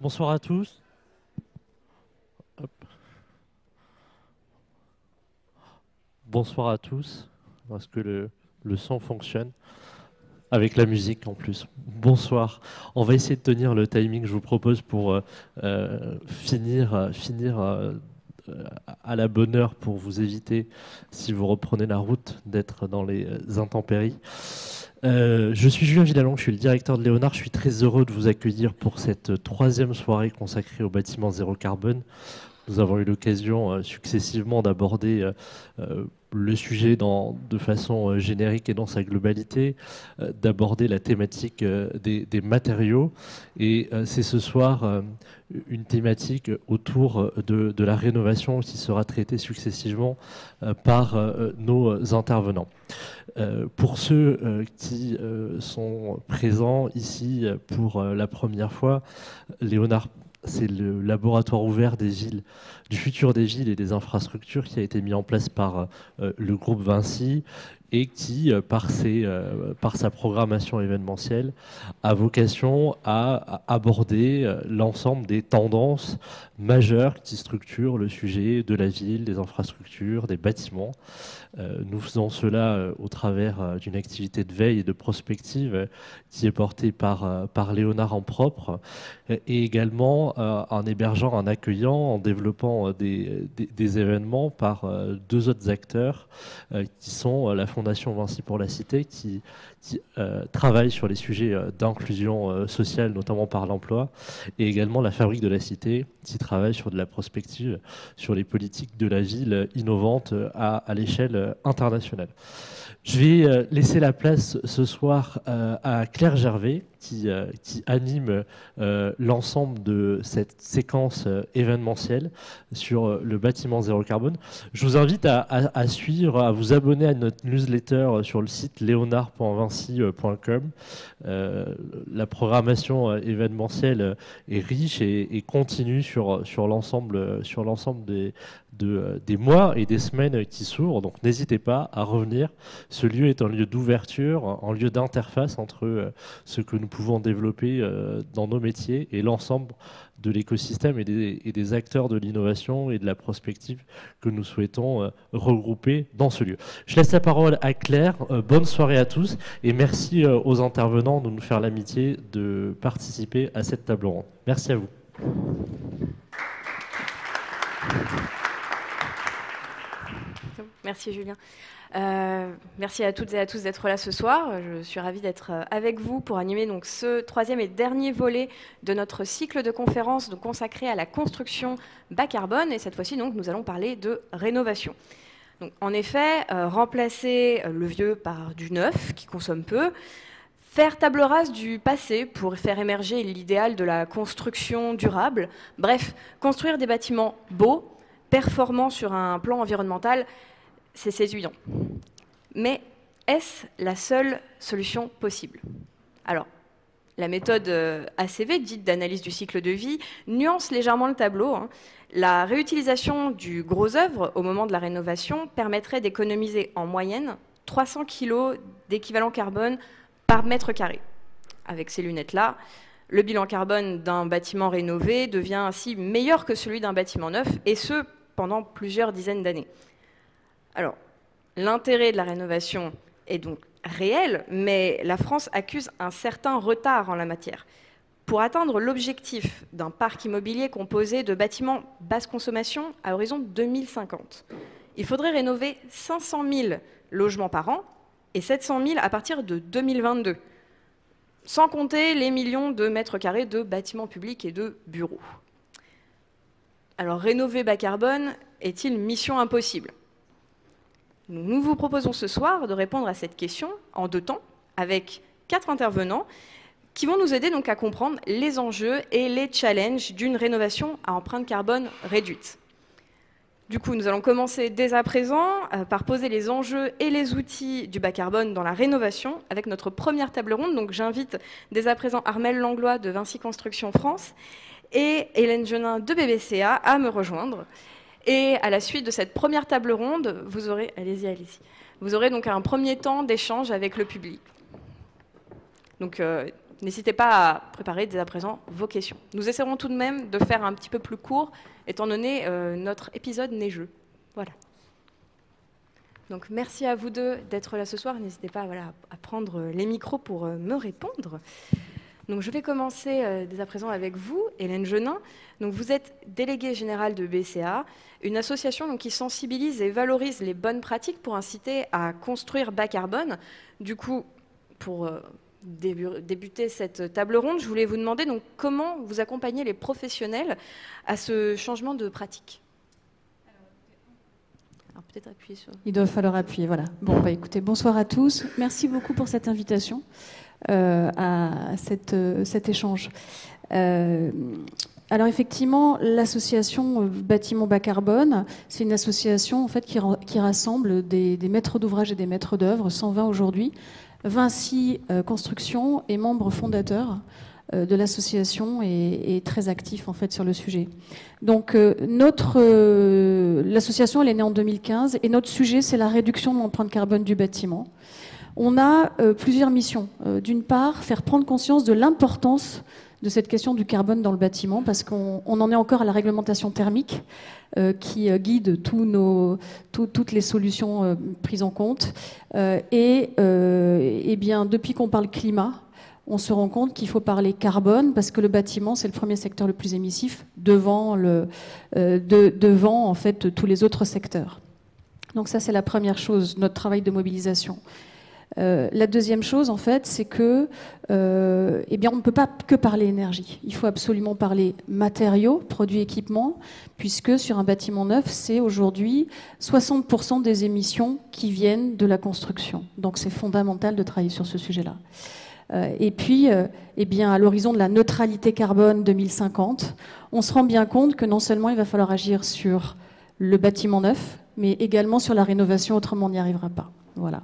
Bonsoir à tous. Hop. Bonsoir à tous. Est-ce que le son fonctionne? Avec la musique en plus. Bonsoir. On va essayer de tenir le timing que je vous propose pour finir à la bonne heure pour vous éviter, si vous reprenez la route, d'être dans les intempéries. Je suis Julien Villalongue, je suis le directeur de Léonard. Je suis très heureux de vous accueillir pour cette troisième soirée consacrée au bâtiment zéro carbone. Nous avons eu l'occasion successivement d'aborder le sujet de façon générique et dans sa globalité, d'aborder la thématique des matériaux. Et c'est ce soir une thématique autour de la rénovation qui sera traitée successivement par nos intervenants. Pour ceux qui sont présents ici pour la première fois, Léonard, c'est le laboratoire ouvert des villes, du futur des villes et des infrastructures qui a été mis en place par le groupe Vinci et qui, par sa programmation événementielle, a vocation à aborder l'ensemble des tendances majeures qui structurent le sujet de la ville, des infrastructures, des bâtiments. Nous faisons cela au travers d'une activité de veille et de prospective qui est portée par Léonard en propre et également en hébergeant, en accueillant, en développant des événements par deux autres acteurs qui sont la Fondation Vinci pour la Cité qui travaille sur les sujets d'inclusion sociale, notamment par l'emploi, et également la Fabrique de la Cité qui travaille sur de la prospective, sur les politiques de la ville innovantes à l'échelle internationale. Je vais laisser la place ce soir à Claire Gervais, qui anime l'ensemble de cette séquence événementielle sur le bâtiment zéro carbone. Je vous invite à suivre, à vous abonner à notre newsletter sur le site leonard.vinci.com. La programmation événementielle est riche et continue sur l'ensemble des mois et des semaines qui s'ouvrent. Donc n'hésitez pas à revenir. Ce lieu est un lieu d'ouverture, un lieu d'interface entre ce que nous pouvons développer dans nos métiers et l'ensemble de l'écosystème et des acteurs de l'innovation et de la prospective que nous souhaitons regrouper dans ce lieu. Je laisse la parole à Claire. Bonne soirée à tous et merci aux intervenants de nous faire l'amitié de participer à cette table ronde. Merci à vous. Merci Julien. Merci à toutes et à tous d'être là ce soir. Je suis ravie d'être avec vous pour animer donc ce troisième et dernier volet de notre cycle de conférences consacré à la construction bas carbone. Et cette fois-ci, donc, nous allons parler de rénovation. Donc, en effet, remplacer le vieux par du neuf qui consomme peu, faire table rase du passé pour faire émerger l'idéal de la construction durable, bref, construire des bâtiments beaux, performants sur un plan environnemental, c'est séduisant. Mais est-ce la seule solution possible? Alors, la méthode ACV, dite d'analyse du cycle de vie, nuance légèrement le tableau. La réutilisation du gros œuvre au moment de la rénovation permettrait d'économiser en moyenne 300 kg d'équivalent carbone par mètre carré. Avec ces lunettes-là, le bilan carbone d'un bâtiment rénové devient ainsi meilleur que celui d'un bâtiment neuf, et ce, pendant plusieurs dizaines d'années. Alors, l'intérêt de la rénovation est donc réel, mais la France accuse un certain retard en la matière. Pour atteindre l'objectif d'un parc immobilier composé de bâtiments basse consommation à horizon 2050, il faudrait rénover 500 000 logements par an et 700 000 à partir de 2022, sans compter les millions de mètres carrés de bâtiments publics et de bureaux. Alors, rénover bas carbone est-il mission impossible ? Nous vous proposons ce soir de répondre à cette question en 2 temps, avec 4 intervenants qui vont nous aider donc à comprendre les enjeux et les challenges d'une rénovation à empreinte carbone réduite. Du coup, nous allons commencer dès à présent par poser les enjeux et les outils du bas carbone dans la rénovation avec notre première table ronde. Donc, j'invite dès à présent Armelle Langlois de Vinci Construction France et Hélène Genin de BBCA à me rejoindre. Et à la suite de cette première table ronde, vous aurez, vous aurez donc un premier temps d'échange avec le public. Donc, n'hésitez pas à préparer dès à présent vos questions. Nous essaierons tout de même de faire un petit peu plus court, étant donné notre épisode neigeux. Voilà. Donc merci à vous deux d'être là ce soir. N'hésitez pas à prendre les micros pour me répondre. Donc je vais commencer dès à présent avec vous, Hélène Genin. Donc vous êtes déléguée générale de BCA, une association donc, qui sensibilise et valorise les bonnes pratiques pour inciter à construire bas carbone. Du coup, pour débuter cette table ronde, je voulais vous demander donc, comment vous accompagnez les professionnels à ce changement de pratique. Alors peut-être appuyer sur... Il doit falloir appuyer, voilà. Bon, bah, écoutez, bonsoir à tous. Merci beaucoup pour cette invitation à cet échange. Alors effectivement, l'association Bâtiment Bas Carbone, c'est une association en fait, qui rassemble des maîtres d'ouvrage et des maîtres d'œuvre, 120 aujourd'hui. Vinci Construction est membre fondateur de l'association et très actif en fait sur le sujet. Donc l'association elle est née en 2015 et notre sujet c'est la réduction de l'empreinte carbone du bâtiment. On a plusieurs missions. D'une part, faire prendre conscience de l'importance de cette question du carbone dans le bâtiment parce qu'on en est encore à la réglementation thermique qui guide toutes les solutions prises en compte. Et bien, depuis qu'on parle climat, on se rend compte qu'il faut parler carbone parce que le bâtiment, c'est le premier secteur le plus émissif devant en fait, tous les autres secteurs. Donc ça, c'est la première chose, notre travail de mobilisation. La deuxième chose, en fait, c'est que eh bien, on ne peut pas que parler énergie. Il faut absolument parler matériaux, produits, équipements, puisque sur un bâtiment neuf, c'est aujourd'hui 60% des émissions qui viennent de la construction. Donc c'est fondamental de travailler sur ce sujet-là. Et puis, eh bien, à l'horizon de la neutralité carbone 2050, on se rend bien compte que non seulement il va falloir agir sur le bâtiment neuf, mais également sur la rénovation, autrement on n'y arrivera pas. Voilà.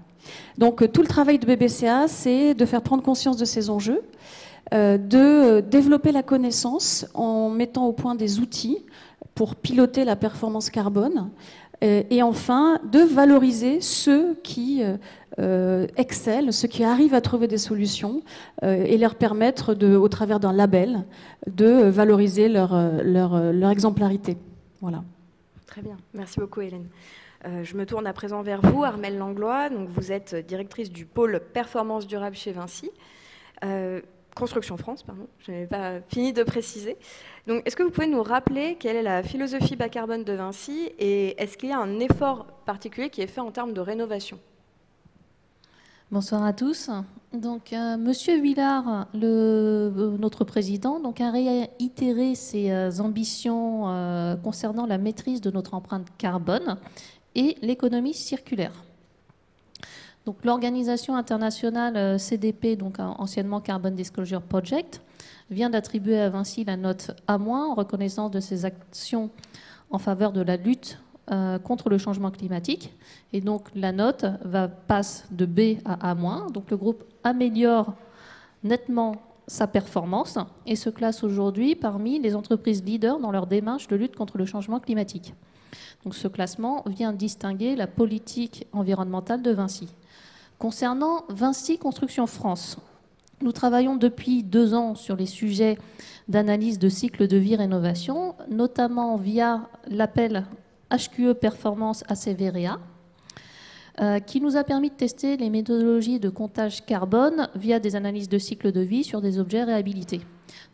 Donc tout le travail de BBCA, c'est de faire prendre conscience de ces enjeux, de développer la connaissance en mettant au point des outils pour piloter la performance carbone, et enfin de valoriser ceux qui excellent, ceux qui arrivent à trouver des solutions et leur permettre, au travers d'un label, de valoriser leur exemplarité. Voilà. Très bien, merci beaucoup Hélène. Je me tourne à présent vers vous, Armelle Langlois. Donc, vous êtes directrice du pôle performance durable chez Vinci. Construction France, pardon, je n'avais pas fini de préciser. Donc, est-ce que vous pouvez nous rappeler quelle est la philosophie bas carbone de Vinci et est-ce qu'il y a un effort particulier qui est fait en termes de rénovation ? Bonsoir à tous. Donc, Monsieur Huillard, notre président, donc, a réitéré ses ambitions concernant la maîtrise de notre empreinte carbone et l'économie circulaire. Donc, l'organisation internationale CDP, donc anciennement Carbon Disclosure Project, vient d'attribuer à Vinci la note A- en reconnaissance de ses actions en faveur de la lutte contre le changement climatique. Et donc, la note passe de B à A-. Donc, le groupe améliore nettement sa performance et se classe aujourd'hui parmi les entreprises leaders dans leur démarche de lutte contre le changement climatique. Donc, ce classement vient distinguer la politique environnementale de Vinci. Concernant Vinci Construction France, nous travaillons depuis 2 ans sur les sujets d'analyse de cycle de vie rénovation, notamment via l'appel HQE Performance ACVREA, qui nous a permis de tester les méthodologies de comptage carbone via des analyses de cycle de vie sur des objets réhabilités.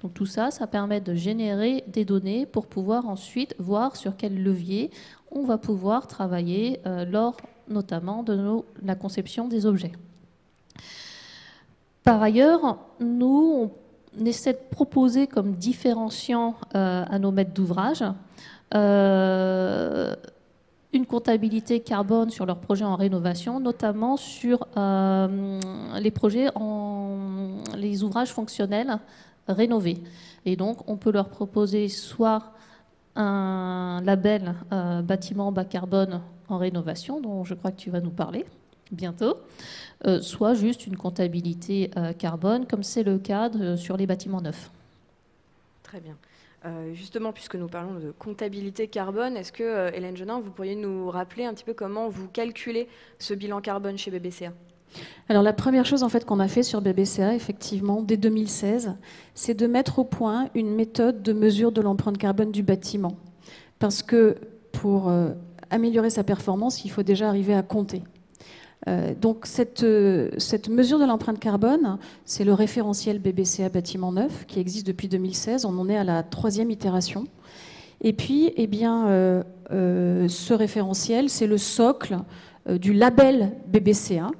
Donc tout ça, ça permet de générer des données pour pouvoir ensuite voir sur quel levier on va pouvoir travailler lors notamment de la conception des objets. Par ailleurs, nous, on essaie de proposer comme différenciant à nos maîtres d'ouvrage une comptabilité carbone sur leurs projets en rénovation, notamment sur les projets les ouvrages fonctionnels rénovés. Et donc, on peut leur proposer soit un label bâtiment bas carbone en rénovation, dont je crois que tu vas nous parler bientôt, soit juste une comptabilité carbone, comme c'est le cas sur les bâtiments neufs. Très bien. Justement, puisque nous parlons de comptabilité carbone, est-ce que, Hélène Genin, vous pourriez nous rappeler un petit peu comment vous calculez ce bilan carbone chez BBCA ? Alors la première chose en fait qu'on a fait sur BBCA, effectivement, dès 2016, c'est de mettre au point une méthode de mesure de l'empreinte carbone du bâtiment. Parce que pour améliorer sa performance, il faut déjà arriver à compter. Donc cette mesure de l'empreinte carbone, c'est le référentiel BBCA bâtiment neuf qui existe depuis 2016. On en est à la 3e itération. Et puis, eh bien, ce référentiel, c'est le socle du label BBCA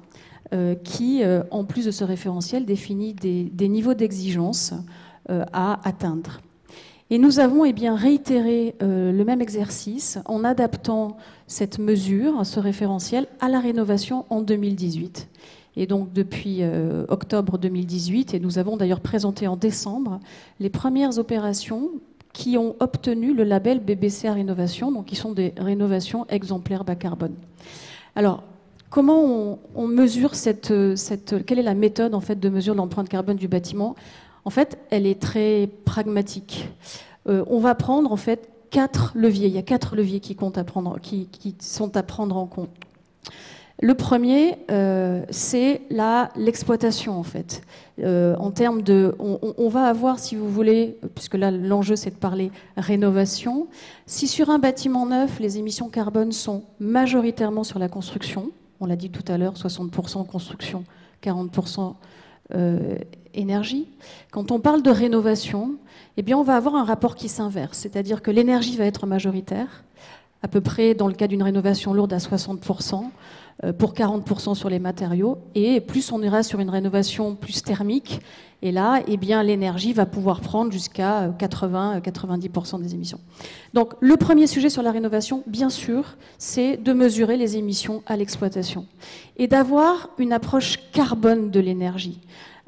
qui, en plus de ce référentiel, définit des niveaux d'exigence à atteindre. Et nous avons eh bien, réitéré le même exercice en adaptant cette mesure, ce référentiel, à la rénovation en 2018. Et donc depuis octobre 2018, et nous avons d'ailleurs présenté en décembre les premières opérations qui ont obtenu le label BBCA Rénovation, donc qui sont des rénovations exemplaires bas carbone. Alors, comment on mesure quelle est la méthode en fait, de mesure de l'empreinte carbone du bâtiment? En fait, elle est très pragmatique. On va prendre en fait 4 leviers. Il y a 4 leviers qui sont à prendre en compte. Le premier, c'est l'exploitation en fait. En termes de, on va avoir, si vous voulez, puisque là l'enjeu c'est de parler rénovation. Si sur un bâtiment neuf, les émissions carbone sont majoritairement sur la construction, on l'a dit tout à l'heure, 60% construction, 40% énergie. Quand on parle de rénovation, eh bien on va avoir un rapport qui s'inverse, c'est-à-dire que l'énergie va être majoritaire, à peu près dans le cas d'une rénovation lourde à 60%, pour 40% sur les matériaux, et plus on ira sur une rénovation plus thermique, et là, eh bien, l'énergie va pouvoir prendre jusqu'à 80-90% des émissions. Donc, le premier sujet sur la rénovation, bien sûr, c'est de mesurer les émissions à l'exploitation et d'avoir une approche carbone de l'énergie.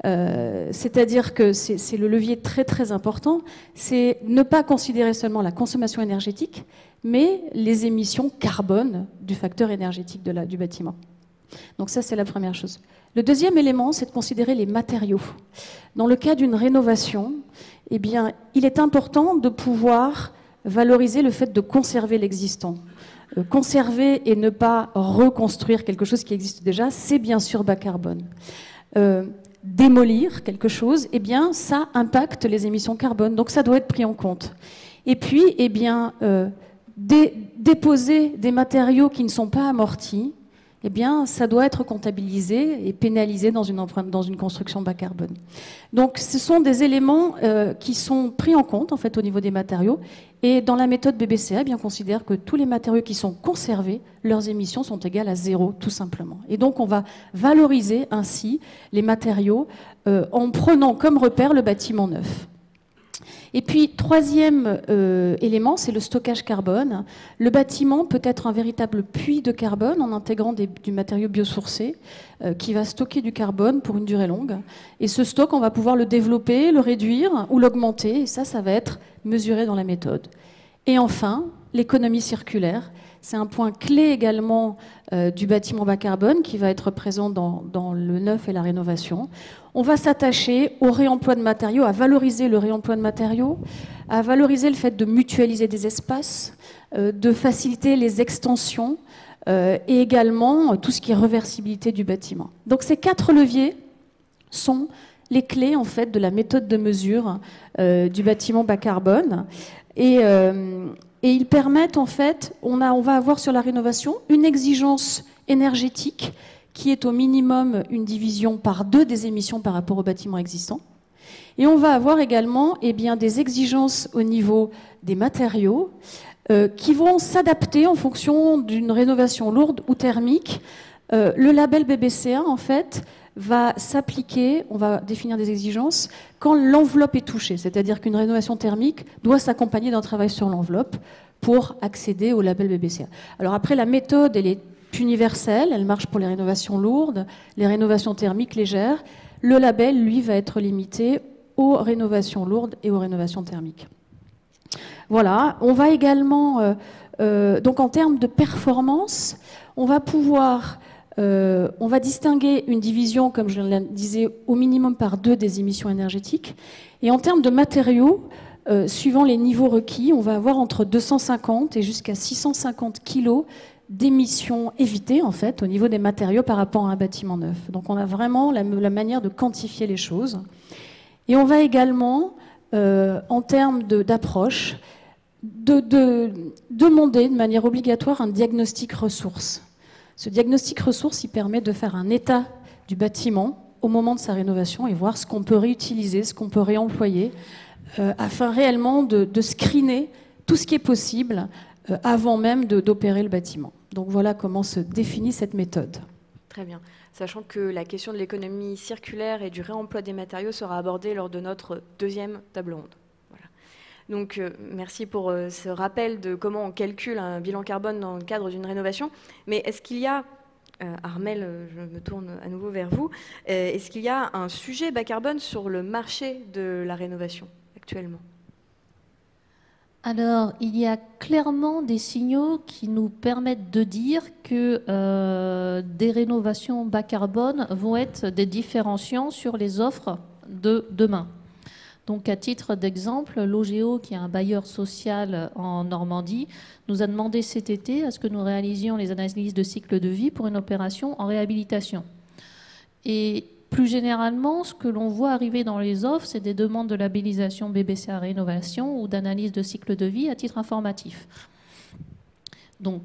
C'est-à-dire que c'est le levier très très important, c'est ne pas considérer seulement la consommation énergétique, mais les émissions carbone du facteur énergétique du bâtiment. Donc ça, c'est la première chose. Le deuxième élément, c'est de considérer les matériaux. Dans le cas d'une rénovation, eh bien, il est important de pouvoir valoriser le fait de conserver l'existant. Conserver et ne pas reconstruire quelque chose qui existe déjà, c'est bien sûr bas carbone. Démolir quelque chose, eh bien, ça impacte les émissions carbone, donc ça doit être pris en compte. Et puis, eh bien, déposer des matériaux qui ne sont pas amortis, eh bien, ça doit être comptabilisé et pénalisé dans une construction bas carbone. Donc, ce sont des éléments qui sont pris en compte, en fait, au niveau des matériaux. Et dans la méthode BBCA, eh bien, on considère que tous les matériaux qui sont conservés, leurs émissions sont égales à 0, tout simplement. Et donc, on va valoriser ainsi les matériaux en prenant comme repère le bâtiment neuf. Et puis, troisième élément, c'est le stockage carbone. Le bâtiment peut être un véritable puits de carbone en intégrant du matériau biosourcé qui va stocker du carbone pour une durée longue. Et ce stock, on va pouvoir le développer, le réduire ou l'augmenter. Et ça va être mesuré dans la méthode. Et enfin, l'économie circulaire. C'est un point clé également du bâtiment bas carbone qui va être présent dans le neuf et la rénovation. On va s'attacher au réemploi de matériaux, à valoriser le réemploi de matériaux, à valoriser le fait de mutualiser des espaces, de faciliter les extensions et également tout ce qui est réversibilité du bâtiment. Donc ces 4 leviers sont les clés en fait de la méthode de mesure du bâtiment bas carbone et ils permettent en fait, on va avoir sur la rénovation une exigence énergétique qui est au minimum une division par 2 des émissions par rapport au bâtiment existant. Et on va avoir également eh bien, des exigences au niveau des matériaux qui vont s'adapter en fonction d'une rénovation lourde ou thermique. Le label BBCA, en fait, va s'appliquer, on va définir des exigences, quand l'enveloppe est touchée. C'est-à-dire qu'une rénovation thermique doit s'accompagner d'un travail sur l'enveloppe pour accéder au label BBCA. Alors après, la méthode, elle est universelle, elle marche pour les rénovations lourdes, les rénovations thermiques légères. Le label, lui, va être limité aux rénovations lourdes et aux rénovations thermiques. Voilà, on va également, donc en termes de performance, on va pouvoir, on va distinguer une division, comme je le disais, au minimum par 2 des émissions énergétiques. Et en termes de matériaux, suivant les niveaux requis, on va avoir entre 250 et jusqu'à 650 kg d'émissions évitées en fait au niveau des matériaux par rapport à un bâtiment neuf. Donc on a vraiment la manière de quantifier les choses. Et on va également, en termes d'approche, demander de manière obligatoire un diagnostic ressources. Ce diagnostic ressources, il permet de faire un état du bâtiment au moment de sa rénovation et voir ce qu'on peut réutiliser, ce qu'on peut réemployer, afin réellement de screener tout ce qui est possible avant même d'opérer le bâtiment. Donc voilà comment se définit cette méthode. Très bien. Sachant que la question de l'économie circulaire et du réemploi des matériaux sera abordée lors de notre deuxième table ronde. Voilà. Donc merci pour ce rappel de comment on calcule un bilan carbone dans le cadre d'une rénovation. Mais est-ce qu'il y a, Armelle, je me tourne à nouveau vers vous, est-ce qu'il y a un sujet bas carbone sur le marché de la rénovation actuellement ? Alors, il y a clairement des signaux qui nous permettent de dire que des rénovations bas carbone vont être des différenciants sur les offres de demain. Donc, à titre d'exemple, l'OGEO, qui est un bailleur social en Normandie, nous a demandé cet été à ce que nous réalisions les analyses de cycle de vie pour une opération en réhabilitation. Et plus généralement, ce que l'on voit arriver dans les offres, c'est des demandes de labellisation BBCA Rénovation ou d'analyse de cycle de vie à titre informatif. Donc,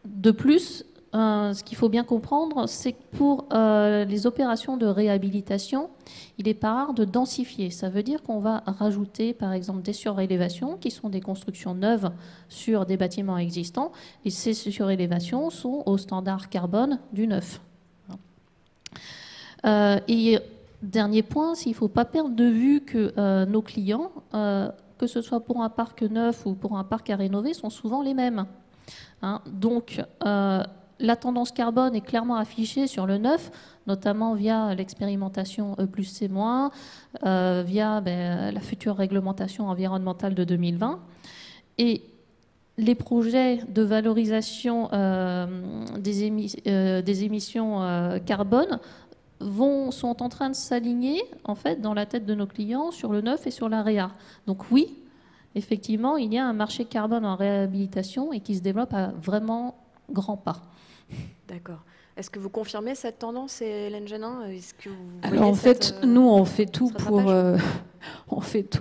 de plus, ce qu'il faut bien comprendre, c'est que pour les opérations de réhabilitation, il n'est pas rare de densifier. Ça veut dire qu'on va rajouter, par exemple, des surélévations, qui sont des constructions neuves sur des bâtiments existants, et ces surélévations sont au standard carbone du neuf. Et dernier point, il ne faut pas perdre de vue que nos clients, que ce soit pour un parc neuf ou pour un parc à rénover, sont souvent les mêmes. Hein, donc, la tendance carbone est clairement affichée sur le neuf, notamment via l'expérimentation E+C-, via la future réglementation environnementale de 2020. Et les projets de valorisation des émissions carbone sont en train de s'aligner en fait dans la tête de nos clients sur le neuf et sur la réa. Donc oui, effectivement, il y a un marché carbone en réhabilitation et qui se développe à vraiment grands pas. D'accord. Est-ce que vous confirmez cette tendance, Hélène Génin ? Est-ce que vous Alors en fait, nous on fait tout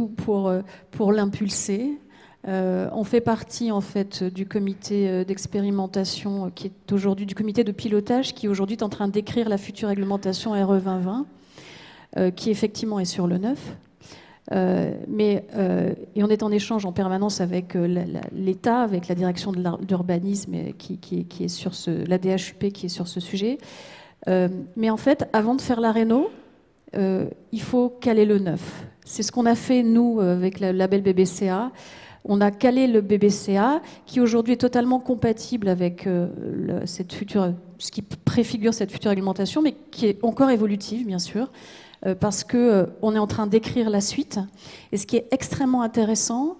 pour l'impulser. On fait partie en fait du comité d'expérimentation qui est aujourd'hui du comité de pilotage qui aujourd'hui est en train d'écrire la future réglementation RE 2020 qui effectivement est sur le neuf. Et on est en échange en permanence avec l'État, avec la direction de l'urbanisme qui est sur la DHUP qui est sur ce sujet. Mais en fait, avant de faire la réno, il faut caler le neuf. C'est ce qu'on a fait nous avec le label BBCA. On a calé le BBCA qui aujourd'hui est totalement compatible avec ce qui préfigure cette future réglementation, mais qui est encore évolutive bien sûr. Parce qu'on est en train d'écrire la suite. Et ce qui est extrêmement intéressant,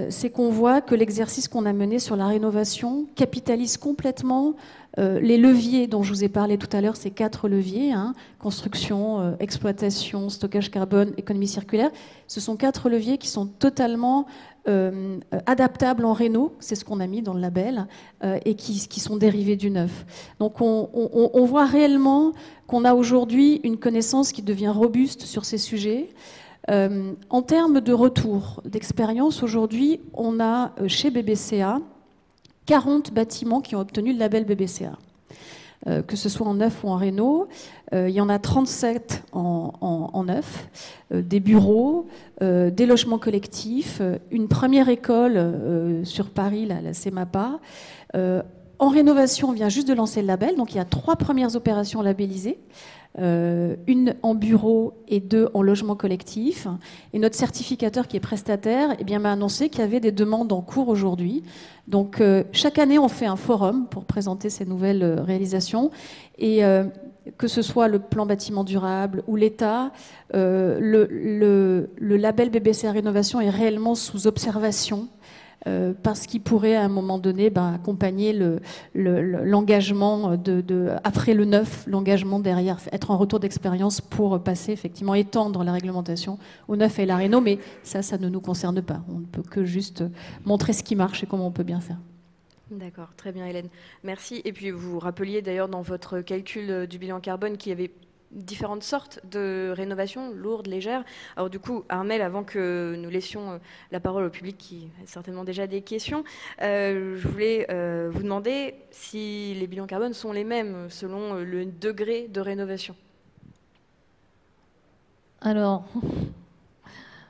c'est qu'on voit que l'exercice qu'on a mené sur la rénovation capitalise complètement les leviers dont je vous ai parlé tout à l'heure, ces 4 leviers, hein, construction, exploitation, stockage carbone, économie circulaire. Ce sont 4 leviers qui sont totalement adaptables en réno, c'est ce qu'on a mis dans le label, et qui sont dérivés du neuf. Donc on voit réellement qu'on a aujourd'hui une connaissance qui devient robuste sur ces sujets. En termes de retour d'expérience, aujourd'hui, on a chez BBCA 40 bâtiments qui ont obtenu le label BBCA. Que ce soit en neuf ou en réno. Il y en a 37 en neuf, des bureaux, des logements collectifs, une première école sur Paris, la CEMAPA. En rénovation, on vient juste de lancer le label, donc il y a 3 premières opérations labellisées. Une en bureau et 2 en logement collectif. Et notre certificateur qui est prestataire m'a annoncé qu'il y avait des demandes en cours aujourd'hui. Donc chaque année on fait un forum pour présenter ces nouvelles réalisations et que ce soit le plan bâtiment durable ou l'État, le label BBCA Rénovation est réellement sous observation. Parce qu'il pourrait à un moment donné accompagner l'engagement après le neuf, l'engagement derrière, être en retour d'expérience pour passer effectivement, étendre la réglementation au neuf et la réno, mais ça ne nous concerne pas. On ne peut que juste montrer ce qui marche et comment on peut bien faire. D'accord, très bien Hélène. Merci. Et puis vous rappeliez d'ailleurs dans votre calcul du bilan carbone qu'il y avait différentes sortes de rénovations, lourdes, légères. Alors du coup, Armelle, avant que nous laissions la parole au public qui a certainement déjà des questions, je voulais vous demander si les bilans carbone sont les mêmes selon le degré de rénovation. Alors,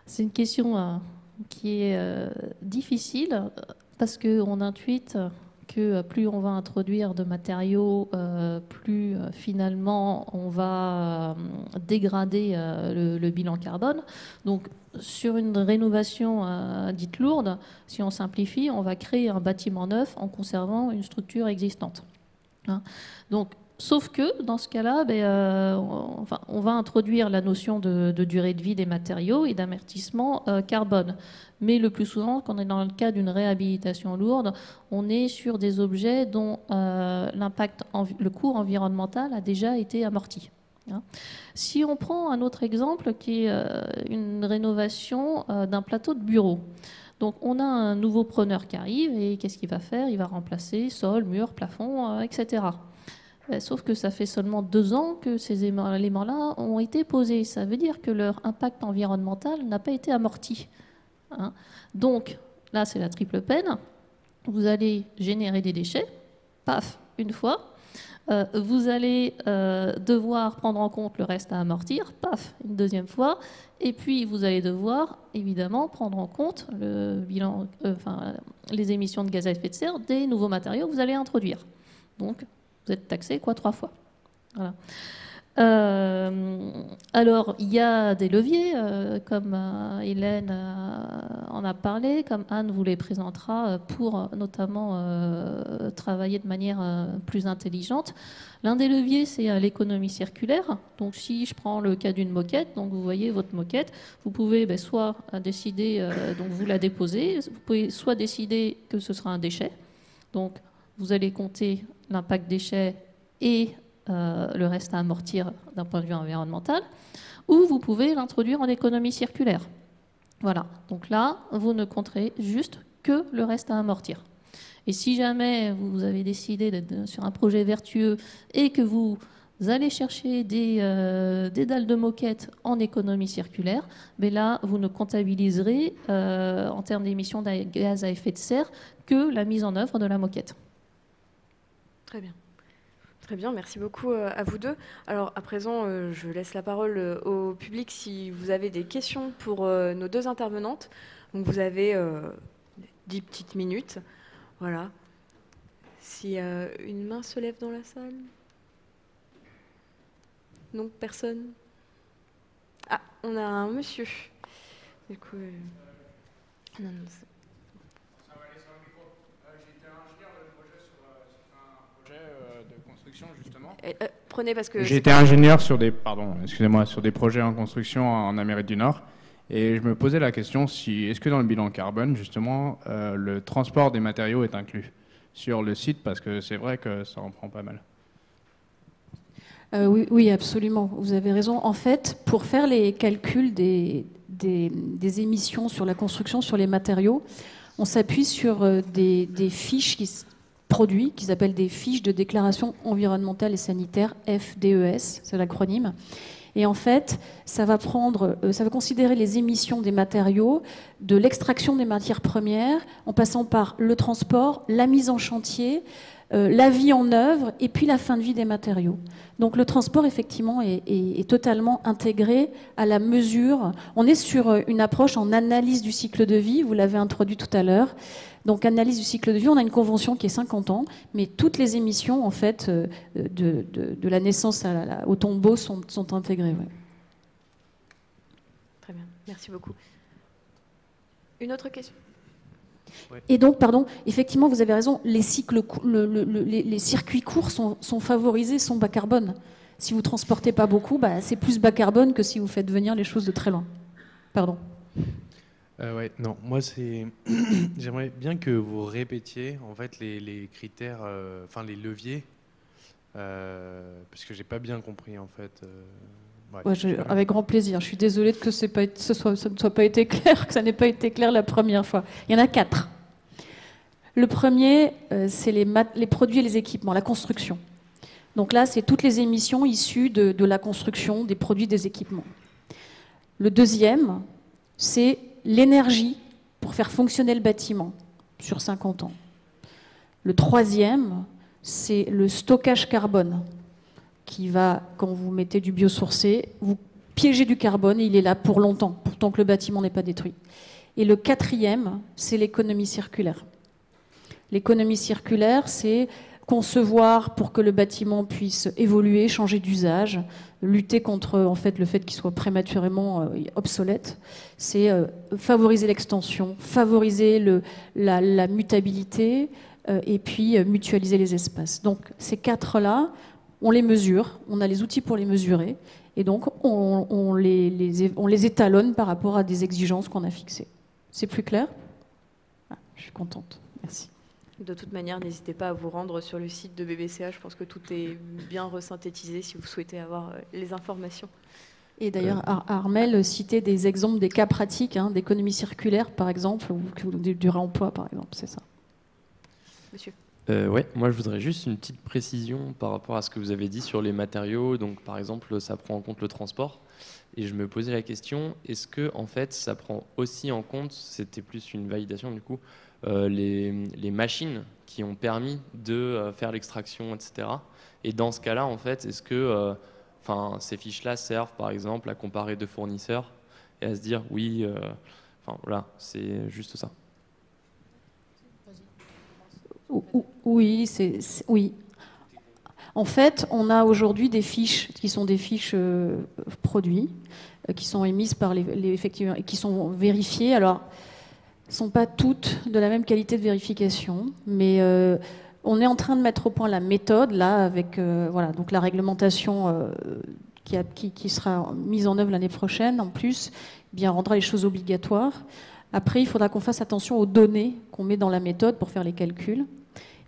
c'est une question qui est difficile parce qu'on intuite que plus on va introduire de matériaux, plus finalement on va dégrader le bilan carbone. Donc sur une rénovation dite lourde, si on simplifie, on va créer un bâtiment neuf en conservant une structure existante. Hein. Donc, sauf que dans ce cas-là, on va introduire la notion de durée de vie des matériaux et d'amortissement carbone. Mais le plus souvent, quand on est dans le cas d'une réhabilitation lourde, on est sur des objets dont le coût environnemental a déjà été amorti. Hein. Si on prend un autre exemple qui est une rénovation d'un plateau de bureau. Donc on a un nouveau preneur qui arrive et qu'est-ce qu'il va faire? Il va remplacer sol, mur, plafond, etc. Sauf que ça fait seulement 2 ans que ces éléments-là ont été posés. Ça veut dire que leur impact environnemental n'a pas été amorti. Hein. Donc là, c'est la triple peine. Vous allez générer des déchets, paf, une fois. Vous allez devoir prendre en compte le reste à amortir, paf, une deuxième fois. Et puis, vous allez devoir, évidemment, prendre en compte le bilan, les émissions de gaz à effet de serre des nouveaux matériaux que vous allez introduire. Donc, vous êtes taxé 3 fois. Voilà. Alors, il y a des leviers, comme Hélène en a parlé, comme Anne vous les présentera, pour notamment travailler de manière plus intelligente. L'un des leviers, c'est l'économie circulaire. Donc, si je prends le cas d'une moquette, donc vous voyez votre moquette, vous pouvez soit décider, donc vous la déposez, vous pouvez soit décider que ce sera un déchet. Donc, vous allez compter l'impact déchet et le reste à amortir d'un point de vue environnemental, ou vous pouvez l'introduire en économie circulaire. Voilà, donc là, vous ne compterez juste que le reste à amortir. Et si jamais vous avez décidé d'être sur un projet vertueux et que vous allez chercher des dalles de moquette en économie circulaire, mais là, vous ne comptabiliserez en termes d'émissions de gaz à effet de serre que la mise en œuvre de la moquette. Très bien. Très bien, merci beaucoup à vous deux. Alors à présent, je laisse la parole au public si vous avez des questions pour nos deux intervenantes. Donc vous avez 10 petites minutes. Voilà. Si une main se lève dans la salle. Non, personne. Ah, on a un monsieur. Du coup, non, justement. Prenez parce que... J'ai été ingénieur sur des projets en construction en Amérique du Nord et je me posais la question est-ce que dans le bilan carbone justement le transport des matériaux est inclus sur le site parce que c'est vrai que ça en prend pas mal. Oui, absolument. Vous avez raison. En fait, pour faire les calculs des émissions sur la construction, sur les matériaux, on s'appuie sur des fiches produits qui s'appellent des fiches de déclaration environnementale et sanitaire, FDES, c'est l'acronyme. Et en fait, ça va considérer les émissions des matériaux, de l'extraction des matières premières, en passant par le transport, la mise en chantier, la vie en œuvre et puis la fin de vie des matériaux. Donc le transport, effectivement, est totalement intégré à la mesure. On est sur une approche en analyse du cycle de vie, vous l'avez introduit tout à l'heure. Donc analyse du cycle de vie, on a une convention qui est 50 ans, mais toutes les émissions, en fait, de la naissance au tombeau sont intégrées. Ouais. Très bien, merci beaucoup. Une autre question ? Et donc, effectivement, vous avez raison, les circuits courts sont favorisés, sont bas carbone. Si vous ne transportez pas beaucoup, c'est plus bas carbone que si vous faites venir les choses de très loin. Pardon. Non, moi j'aimerais bien que vous répétiez en fait les critères, les leviers, parce que j'ai pas bien compris en fait. Avec grand plaisir. Je suis désolée que ça ne soit pas été clair, que ça n'ait pas été clair la première fois. Il y en a 4. Le premier, c'est les produits et les équipements, la construction. Donc là, c'est toutes les émissions issues de la construction, des produits, des équipements. Le deuxième, c'est l'énergie pour faire fonctionner le bâtiment sur 50 ans. Le troisième, c'est le stockage carbone qui va, quand vous mettez du biosourcé, vous piégez du carbone et il est là pour longtemps, pour tant que le bâtiment n'est pas détruit. Et le quatrième, c'est l'économie circulaire. L'économie circulaire, c'est concevoir pour que le bâtiment puisse évoluer, changer d'usage, lutter contre en fait, le fait qu'il soit prématurément obsolète. C'est favoriser l'extension, favoriser la mutabilité et puis mutualiser les espaces. Donc ces quatre-là, on les mesure, on a les outils pour les mesurer et donc on les étalonne par rapport à des exigences qu'on a fixées. C'est plus clair ? Je suis contente. Merci. De toute manière, n'hésitez pas à vous rendre sur le site de BBCA. Je pense que tout est bien resynthétisé si vous souhaitez avoir les informations. Et d'ailleurs, Armel citait des exemples, des cas pratiques d'économie circulaire, par exemple, ou du réemploi, par exemple. C'est ça. Monsieur. Ouais, moi je voudrais juste une petite précision par rapport à ce que vous avez dit sur les matériaux. Donc, par exemple, ça prend en compte le transport. Et je me posais la question, est-ce que en fait, ça prend aussi en compte, c'était plus une validation du coup, les machines qui ont permis de faire l'extraction, etc. Et dans ce cas-là, en fait, est-ce que ces fiches-là servent, par exemple, à comparer deux fournisseurs et à se dire, oui, voilà, c'est juste ça. Oui, oui. En fait, on a aujourd'hui des fiches qui sont des fiches produits, qui sont émises par effectivement, et qui sont vérifiées. Alors, ne sont pas toutes de la même qualité de vérification, mais on est en train de mettre au point la méthode, là, avec voilà, donc la réglementation qui sera mise en œuvre l'année prochaine, en plus, bien rendra les choses obligatoires. Après, il faudra qu'on fasse attention aux données qu'on met dans la méthode pour faire les calculs.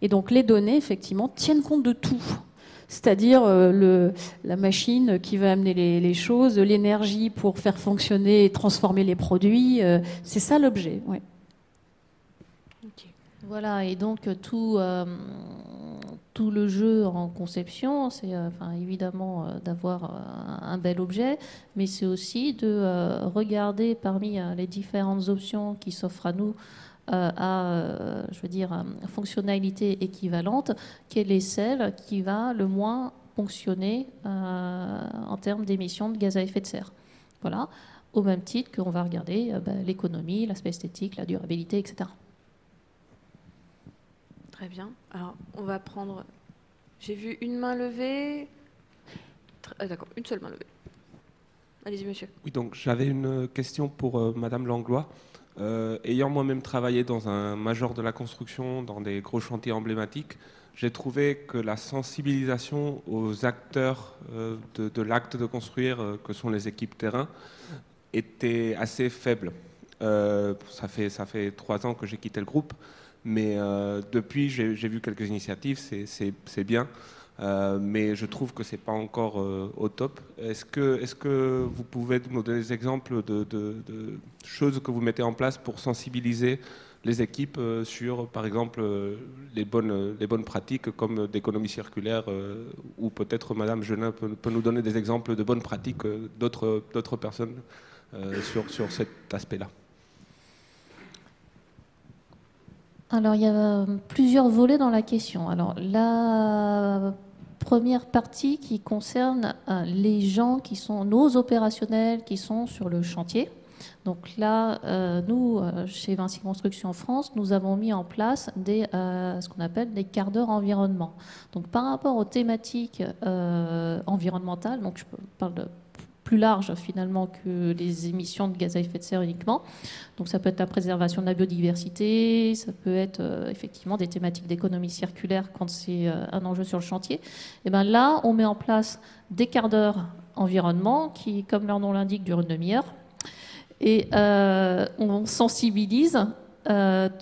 Et donc, les données, effectivement, tiennent compte de tout. C'est-à-dire la machine qui va amener les choses, l'énergie pour faire fonctionner et transformer les produits. C'est ça l'objet, oui. Okay. Voilà, et donc tout le jeu en conception, c'est évidemment d'avoir un bel objet, mais c'est aussi de regarder parmi les différentes options qui s'offrent à nous fonctionnalité équivalente, quelle est celle qui va le moins ponctionner en termes d'émissions de gaz à effet de serre. Voilà, au même titre qu'on va regarder l'économie, l'aspect esthétique, la durabilité, etc. Très bien. Alors, on va prendre... J'ai vu une main levée. D'accord, une seule main levée. Allez-y, monsieur. Oui, donc j'avais une question pour Madame Langlois. Ayant moi-même travaillé dans un major de la construction, dans des gros chantiers emblématiques, j'ai trouvé que la sensibilisation aux acteurs de l'acte de construire, que sont les équipes terrain, était assez faible. Ça fait 3 ans que j'ai quitté le groupe, mais depuis j'ai vu quelques initiatives, c'est bien. Mais je trouve que c'est pas encore au top. Est-ce que vous pouvez nous donner des exemples de choses que vous mettez en place pour sensibiliser les équipes sur, par exemple, les bonnes pratiques comme d'économie circulaire ou peut-être Madame Genin peut nous donner des exemples de bonnes pratiques d'autres personnes sur cet aspect-là. Alors, il y a plusieurs volets dans la question. Alors, la première partie qui concerne les gens qui sont nos opérationnels, qui sont sur le chantier. Donc là, nous, chez Vinci Construction France, nous avons mis en place ce qu'on appelle des quarts d'heure environnement. Donc, par rapport aux thématiques environnementales, donc je parle de plus large finalement que les émissions de gaz à effet de serre uniquement. Donc ça peut être la préservation de la biodiversité, ça peut être effectivement des thématiques d'économie circulaire quand c'est un enjeu sur le chantier. Et bien là, on met en place des quarts d'heure environnement qui, comme leur nom l'indique, durent une demi-heure. Et on sensibilise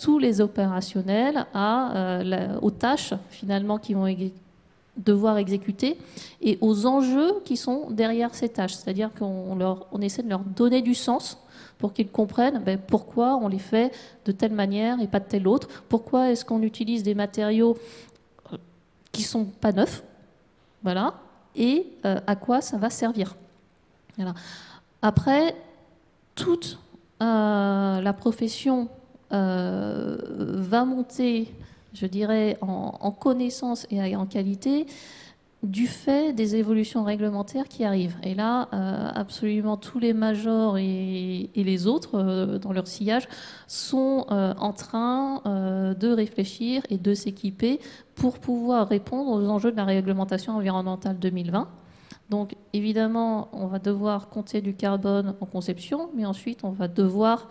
tous les opérationnels aux tâches finalement qui vont devoir exécuter et aux enjeux qui sont derrière ces tâches. C'est-à-dire qu'on essaie de leur donner du sens pour qu'ils comprennent pourquoi on les fait de telle manière et pas de telle autre. Pourquoi est-ce qu'on utilise des matériaux qui ne sont pas neufs, voilà, et à quoi ça va servir. Voilà. Après, toute la profession va monter, je dirais, en connaissance et en qualité du fait des évolutions réglementaires qui arrivent. Et là, absolument tous les majors et les autres, dans leur sillage, sont en train de réfléchir et de s'équiper pour pouvoir répondre aux enjeux de la réglementation environnementale 2020. Donc, évidemment, on va devoir compter du carbone en conception, mais ensuite, on va devoir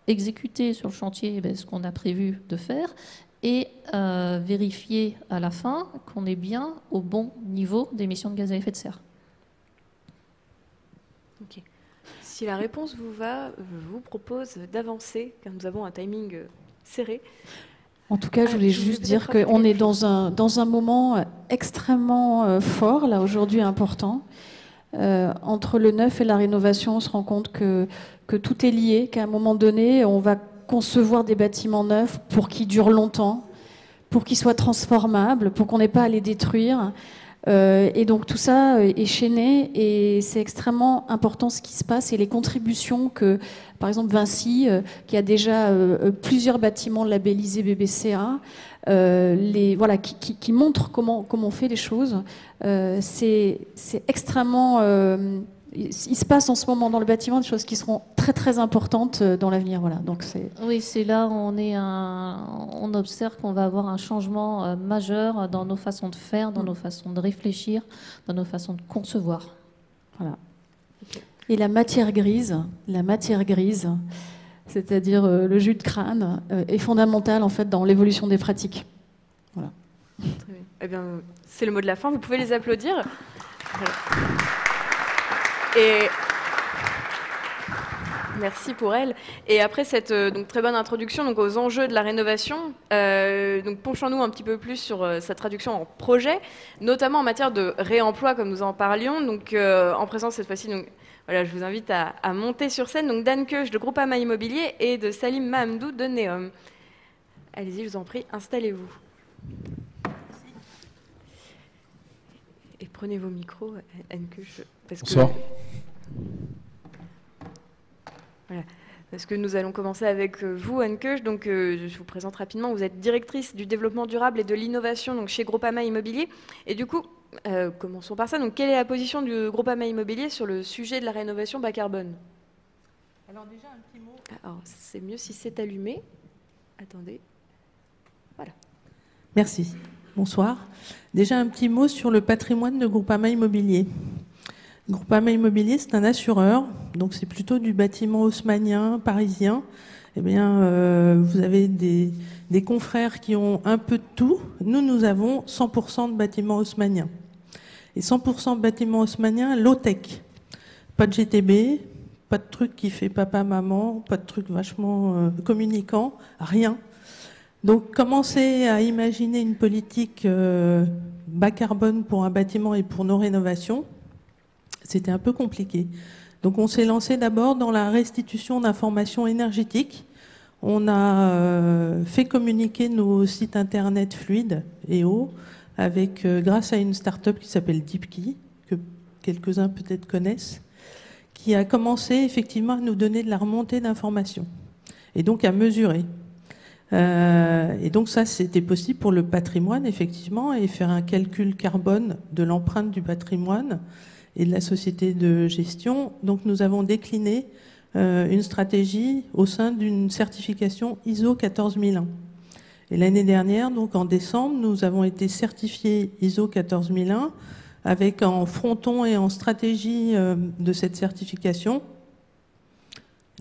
exécuter sur le chantier ce qu'on a prévu de faire et vérifier à la fin qu'on est bien au bon niveau d'émissions de gaz à effet de serre. Ok. Si la réponse vous va, je vous propose d'avancer, car nous avons un timing serré. En tout cas, je voulais juste dire qu'on est dans un moment extrêmement fort, là, aujourd'hui, important. Entre le neuf et la rénovation, on se rend compte que tout est lié, qu'à un moment donné, on va concevoir des bâtiments neufs pour qu'ils durent longtemps, pour qu'ils soient transformables, pour qu'on n'ait pas à les détruire. Et donc tout ça est chaîné et c'est extrêmement important ce qui se passe et les contributions que, par exemple, Vinci, qui a déjà plusieurs bâtiments labellisés BBCA, voilà, qui montrent comment on fait les choses. C'est extrêmement... il se passe en ce moment dans le bâtiment des choses qui seront très très importantes dans l'avenir. Voilà. Donc oui, c'est là où on observe qu'on va avoir un changement majeur dans nos façons de faire, dans nos façons de réfléchir, dans nos façons de concevoir. Voilà. Et la matière grise, c'est-à-dire le jus de crâne, est fondamentale en fait dans l'évolution des pratiques. Voilà. Très bien. Eh bien, c'est le mot de la fin. Vous pouvez les applaudir. Voilà. Et merci pour elle. Et après cette donc, très bonne introduction donc, aux enjeux de la rénovation, donc penchons-nous un petit peu plus sur sa traduction en projet, notamment en matière de réemploi, comme nous en parlions. Donc, en présence cette fois-ci, donc, voilà, je vous invite à monter sur scène. Donc, d'Anne Keuch de Groupama Immobilier et de Salim Mahamdou de Neom. Allez-y, je vous en prie, installez-vous. Et prenez vos micros, Anne Keuch. Bonsoir. Voilà. Parce que nous allons commencer avec vous, Anne Keuch. Donc, je vous présente rapidement. Vous êtes directrice du développement durable et de l'innovation donc chez Groupama Immobilier. Et du coup, commençons par ça. Donc, quelle est la position du Groupama Immobilier sur le sujet de la rénovation bas carbone? Alors déjà, un petit mot. Alors, c'est mieux si c'est allumé. Attendez. Voilà. Merci. Bonsoir. Déjà, un petit mot sur le patrimoine de Groupama Immobilier. Groupama Immobilier, c'est un assureur, donc c'est plutôt du bâtiment haussmannien, parisien. Eh bien, vous avez des confrères qui ont un peu de tout. Nous avons 100% de bâtiments haussmanniens. Et 100% de bâtiments haussmanniens low-tech. Pas de GTB, pas de truc qui fait papa, maman, pas de truc vachement communicant, rien. Donc, commencer à imaginer une politique bas carbone pour un bâtiment et pour nos rénovations, c'était un peu compliqué. Donc on s'est lancé d'abord dans la restitution d'informations énergétiques. On a fait communiquer nos sites internet fluides et eau avec, grâce à une start-up qui s'appelle DeepKey, que quelques-uns peut-être connaissent, qui a commencé effectivement à nous donner de la remontée d'informations et donc à mesurer. Et donc ça, c'était possible pour le patrimoine, effectivement, et faire un calcul carbone de l'empreinte du patrimoine et de la société de gestion. Donc nous avons décliné une stratégie au sein d'une certification ISO 14001. Et l'année dernière, donc en décembre, nous avons été certifiés ISO 14001 avec en fronton et en stratégie de cette certification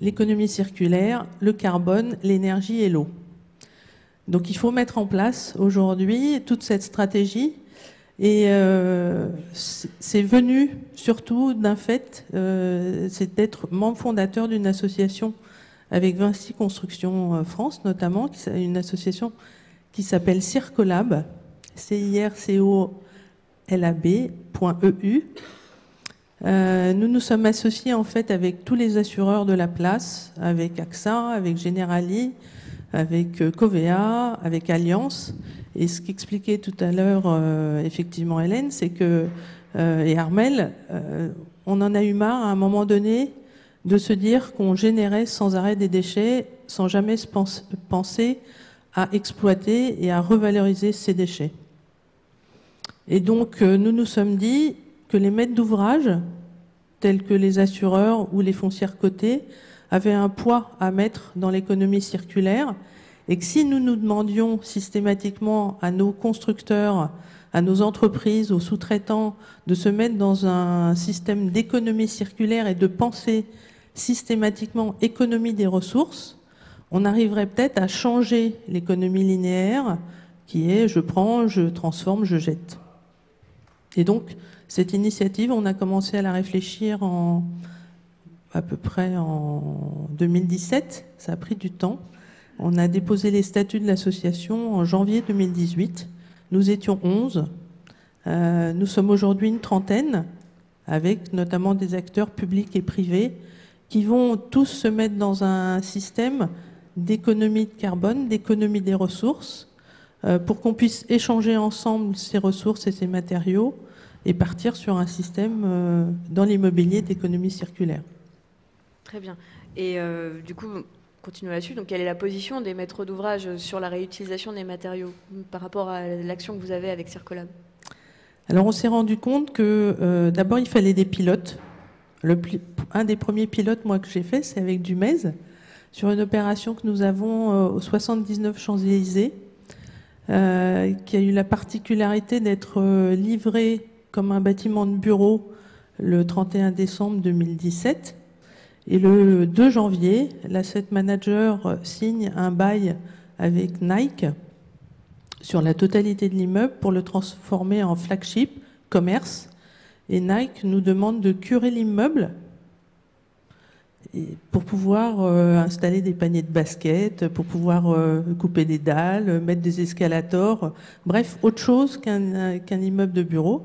l'économie circulaire, le carbone, l'énergie et l'eau. Donc il faut mettre en place aujourd'hui toute cette stratégie. Et c'est venu surtout d'un fait, c'est d'être membre fondateur d'une association avec Vinci Construction France notamment, une association qui s'appelle Circolab, CIRCOLAB, lab.eu. Nous nous sommes associés en fait avec tous les assureurs de la place, avec AXA, avec Generali, avec Covea, avec Allianz. Et ce qu'expliquait tout à l'heure effectivement Hélène, c'est que, et Armel, on en a eu marre à un moment donné de se dire qu'on générait sans arrêt des déchets sans jamais penser à exploiter et à revaloriser ces déchets. Et donc nous nous sommes dit que les maîtres d'ouvrage, tels que les assureurs ou les foncières cotées, avaient un poids à mettre dans l'économie circulaire, et que si nous nous demandions systématiquement à nos constructeurs, à nos entreprises, aux sous-traitants, de se mettre dans un système d'économie circulaire et de penser systématiquement économie des ressources, on arriverait peut-être à changer l'économie linéaire, qui est je prends, je transforme, je jette. Et donc, cette initiative, on a commencé à la réfléchir à peu près en 2017, ça a pris du temps. On a déposé les statuts de l'association en janvier 2018. Nous étions 11. Nous sommes aujourd'hui une trentaine, avec notamment des acteurs publics et privés, qui vont tous se mettre dans un système d'économie de carbone, d'économie des ressources, pour qu'on puisse échanger ensemble ces ressources et ces matériaux et partir sur un système dans l'immobilier d'économie circulaire. Très bien. Et du coup, continuons là-dessus. Donc, quelle est la position des maîtres d'ouvrage sur la réutilisation des matériaux par rapport à l'action que vous avez avec Circolab? Alors, on s'est rendu compte que d'abord, il fallait des pilotes. Un des premiers pilotes, moi, que j'ai fait, c'est avec Dumez, sur une opération que nous avons au 79 Champs-Élysées, qui a eu la particularité d'être livré comme un bâtiment de bureau le 31 décembre 2017. Et le 2 janvier, l'asset manager signe un bail avec Nike sur la totalité de l'immeuble pour le transformer en flagship commerce. Et Nike nous demande de curer l'immeuble pour pouvoir installer des paniers de basket, pour pouvoir couper des dalles, mettre des escalators, bref, autre chose qu'un immeuble de bureau.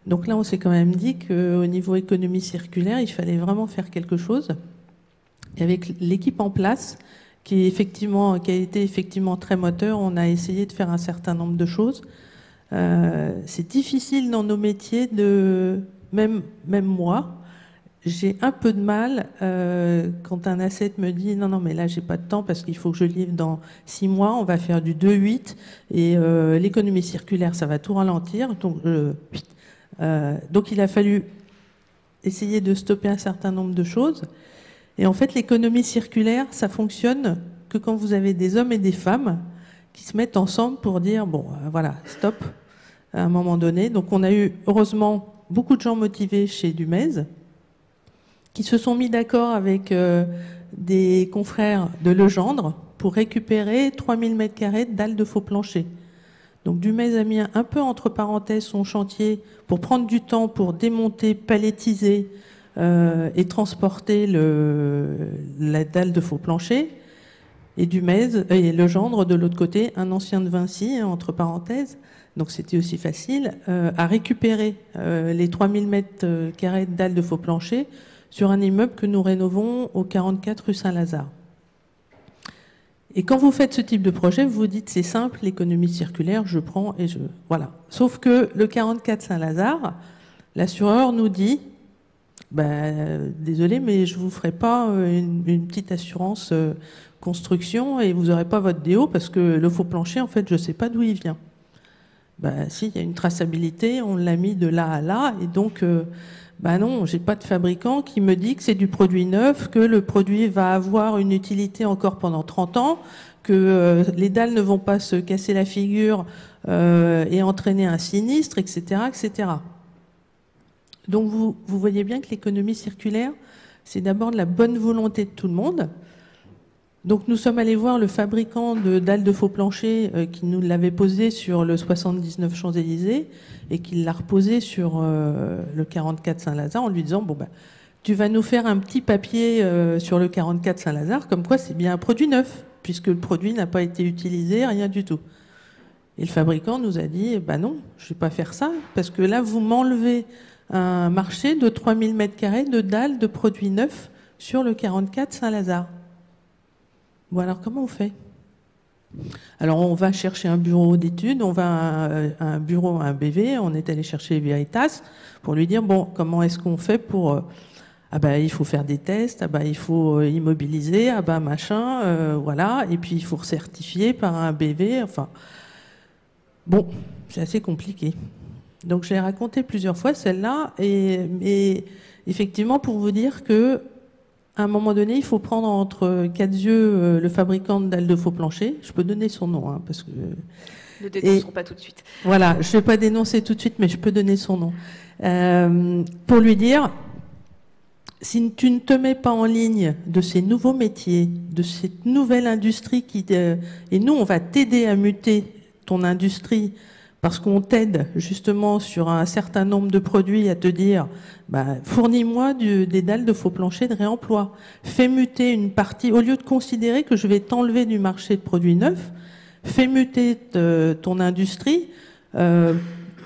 Donc là, on s'est quand même dit qu'au niveau économie circulaire, il fallait vraiment faire quelque chose. Et avec l'équipe en place, qui a été effectivement très moteur, on a essayé de faire un certain nombre de choses. C'est difficile dans nos métiers même moi, j'ai un peu de mal quand un asset me dit non, mais là, j'ai pas de temps parce qu'il faut que je livre dans 6 mois, on va faire du 2-8 et l'économie circulaire, ça va tout ralentir. Donc il a fallu essayer de stopper un certain nombre de choses. Et en fait, l'économie circulaire, ça fonctionne que quand vous avez des hommes et des femmes qui se mettent ensemble pour dire, bon, voilà, stop, à un moment donné. Donc on a eu, heureusement, beaucoup de gens motivés chez Dumez, qui se sont mis d'accord avec des confrères de Legendre pour récupérer 3000 m² de dalles de faux plancher. Donc Dumez a mis un peu entre parenthèses son chantier pour prendre du temps pour démonter, palettiser et transporter la dalle de faux plancher. Et Dumez et Legendre, de l'autre côté, un ancien de Vinci, entre parenthèses, donc c'était aussi facile, à récupérer les 3000 m² de dalles de faux plancher sur un immeuble que nous rénovons au 44 rue Saint-Lazare. Et quand vous faites ce type de projet, vous vous dites c'est simple, l'économie circulaire, je prends et je... Voilà. Sauf que le 44 Saint-Lazare, l'assureur nous dit désolé, mais je ne vous ferai pas une petite assurance construction et vous n'aurez pas votre DO parce que le faux plancher, en fait, je ne sais pas d'où il vient. Si, il y a une traçabilité, on l'a mis de là à là et donc... non, j'ai pas de fabricant qui me dit que c'est du produit neuf, que le produit va avoir une utilité encore pendant 30 ans, que les dalles ne vont pas se casser la figure et entraîner un sinistre, etc., etc. Donc vous voyez bien que l'économie circulaire, c'est d'abord de la bonne volonté de tout le monde. Donc nous sommes allés voir le fabricant de dalles de faux plancher qui nous l'avait posé sur le 79 Champs-Élysées et qui l'a reposé sur le 44 Saint-Lazare en lui disant tu vas nous faire un petit papier sur le 44 Saint-Lazare comme quoi c'est bien un produit neuf puisque le produit n'a pas été utilisé, rien du tout. Et le fabricant nous a dit, bah non, je ne vais pas faire ça, parce que là, vous m'enlevez un marché de 3000 m² de dalles de produits neufs sur le 44 Saint-Lazare. Bon, alors comment on fait? Alors on va chercher un bureau d'études, on va à un bureau, à un BV, on est allé chercher Veritas pour lui dire, bon, comment est-ce qu'on fait pour... ah bah il faut faire des tests, ah bah il faut immobiliser, ah bah machin, voilà, et puis il faut certifier par un BV, enfin... Bon, c'est assez compliqué. Donc je l'ai raconté plusieurs fois celle-là, et effectivement pour vous dire que à un moment donné, il faut prendre entre quatre yeux le fabricant de dalles de faux plancher. Je peux donner son nom, hein, parce que... Ne dénoncerons pas tout de suite. Voilà, je ne vais pas dénoncer tout de suite, mais je peux donner son nom. Pour lui dire, si tu ne te mets pas en ligne de ces nouveaux métiers, de cette nouvelle industrie et nous, on va t'aider à muter ton industrie, parce qu'on t'aide justement sur un certain nombre de produits à te dire, bah, fournis-moi des dalles de faux plancher de réemploi. Fais muter une partie, au lieu de considérer que je vais t'enlever du marché de produits neufs, fais muter ton industrie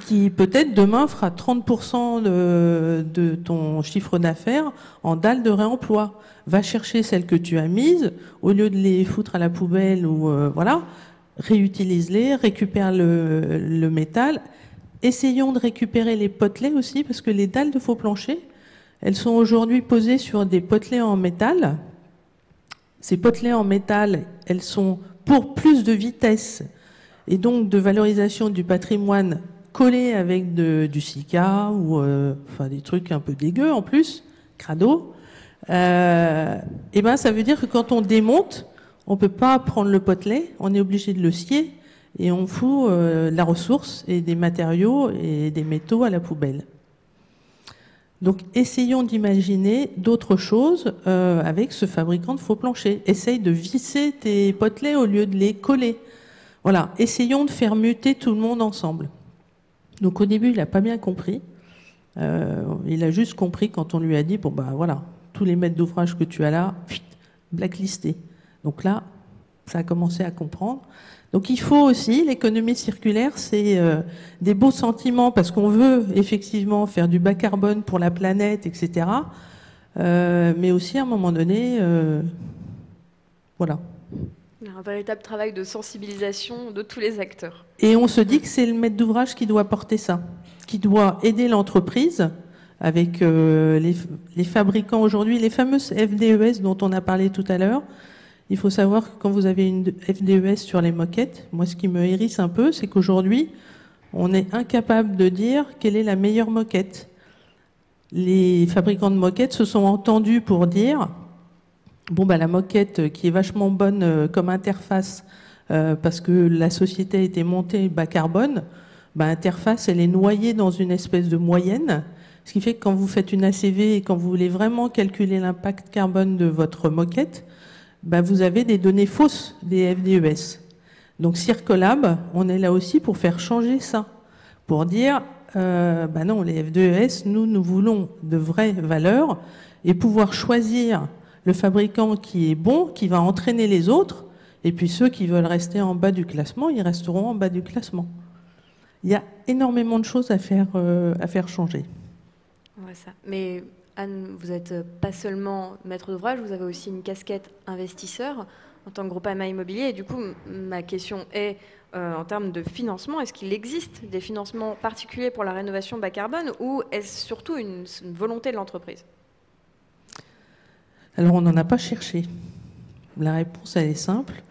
qui peut-être demain fera 30% de ton chiffre d'affaires en dalles de réemploi. Va chercher celles que tu as mises, au lieu de les foutre à la poubelle ou voilà. Réutilise-les, récupère le métal. Essayons de récupérer les potelets aussi, parce que les dalles de faux plancher, elles sont aujourd'hui posées sur des potelets en métal. Ces potelets en métal, elles sont pour plus de vitesse et donc de valorisation du patrimoine collés avec du silica ou enfin des trucs un peu dégueux en plus, crado. Et ben ça veut dire que quand on démonte, on ne peut pas prendre le potelet, on est obligé de le scier et on fout la ressource et des matériaux et des métaux à la poubelle. Donc essayons d'imaginer d'autres choses avec ce fabricant de faux planchers. Essaye de visser tes potelets au lieu de les coller. Voilà, essayons de faire muter tout le monde ensemble. Donc au début, il n'a pas bien compris. Il a juste compris quand on lui a dit, bon ben voilà, tous les maîtres d'ouvrage que tu as là, blacklistés. Donc là, ça a commencé à comprendre. Donc il faut aussi, l'économie circulaire, c'est des beaux sentiments parce qu'on veut effectivement faire du bas carbone pour la planète, etc. Mais aussi à un moment donné, voilà. Un véritable travail de sensibilisation de tous les acteurs. Et on se dit que c'est le maître d'ouvrage qui doit porter ça, qui doit aider l'entreprise avec les fabricants aujourd'hui, les fameuses FDES dont on a parlé tout à l'heure. Il faut savoir que quand vous avez une FDES sur les moquettes, moi ce qui me hérisse un peu, c'est qu'aujourd'hui, on est incapable de dire quelle est la meilleure moquette. Les fabricants de moquettes se sont entendus pour dire, bon bah la moquette qui est vachement bonne comme interface, parce que la société a été montée bas carbone, bah interface elle est noyée dans une espèce de moyenne, ce qui fait que quand vous faites une ACV et quand vous voulez vraiment calculer l'impact carbone de votre moquette, bah vous avez des données fausses des FDES. Donc Circolab, on est là aussi pour faire changer ça, pour dire, bah non, les FDES, nous voulons de vraies valeurs et pouvoir choisir le fabricant qui est bon, qui va entraîner les autres, et puis ceux qui veulent rester en bas du classement, ils resteront en bas du classement. Il y a énormément de choses à faire changer. Ouais, ça. Mais Anne, vous n'êtes pas seulement maître d'ouvrage, vous avez aussi une casquette investisseur en tant que Groupama Immobilier. Et du coup, ma question est, en termes de financement, est-ce qu'il existe des financements particuliers pour la rénovation bas carbone ou est-ce surtout une volonté de l'entreprise ? Alors, on n'en a pas cherché. La réponse, elle est simple.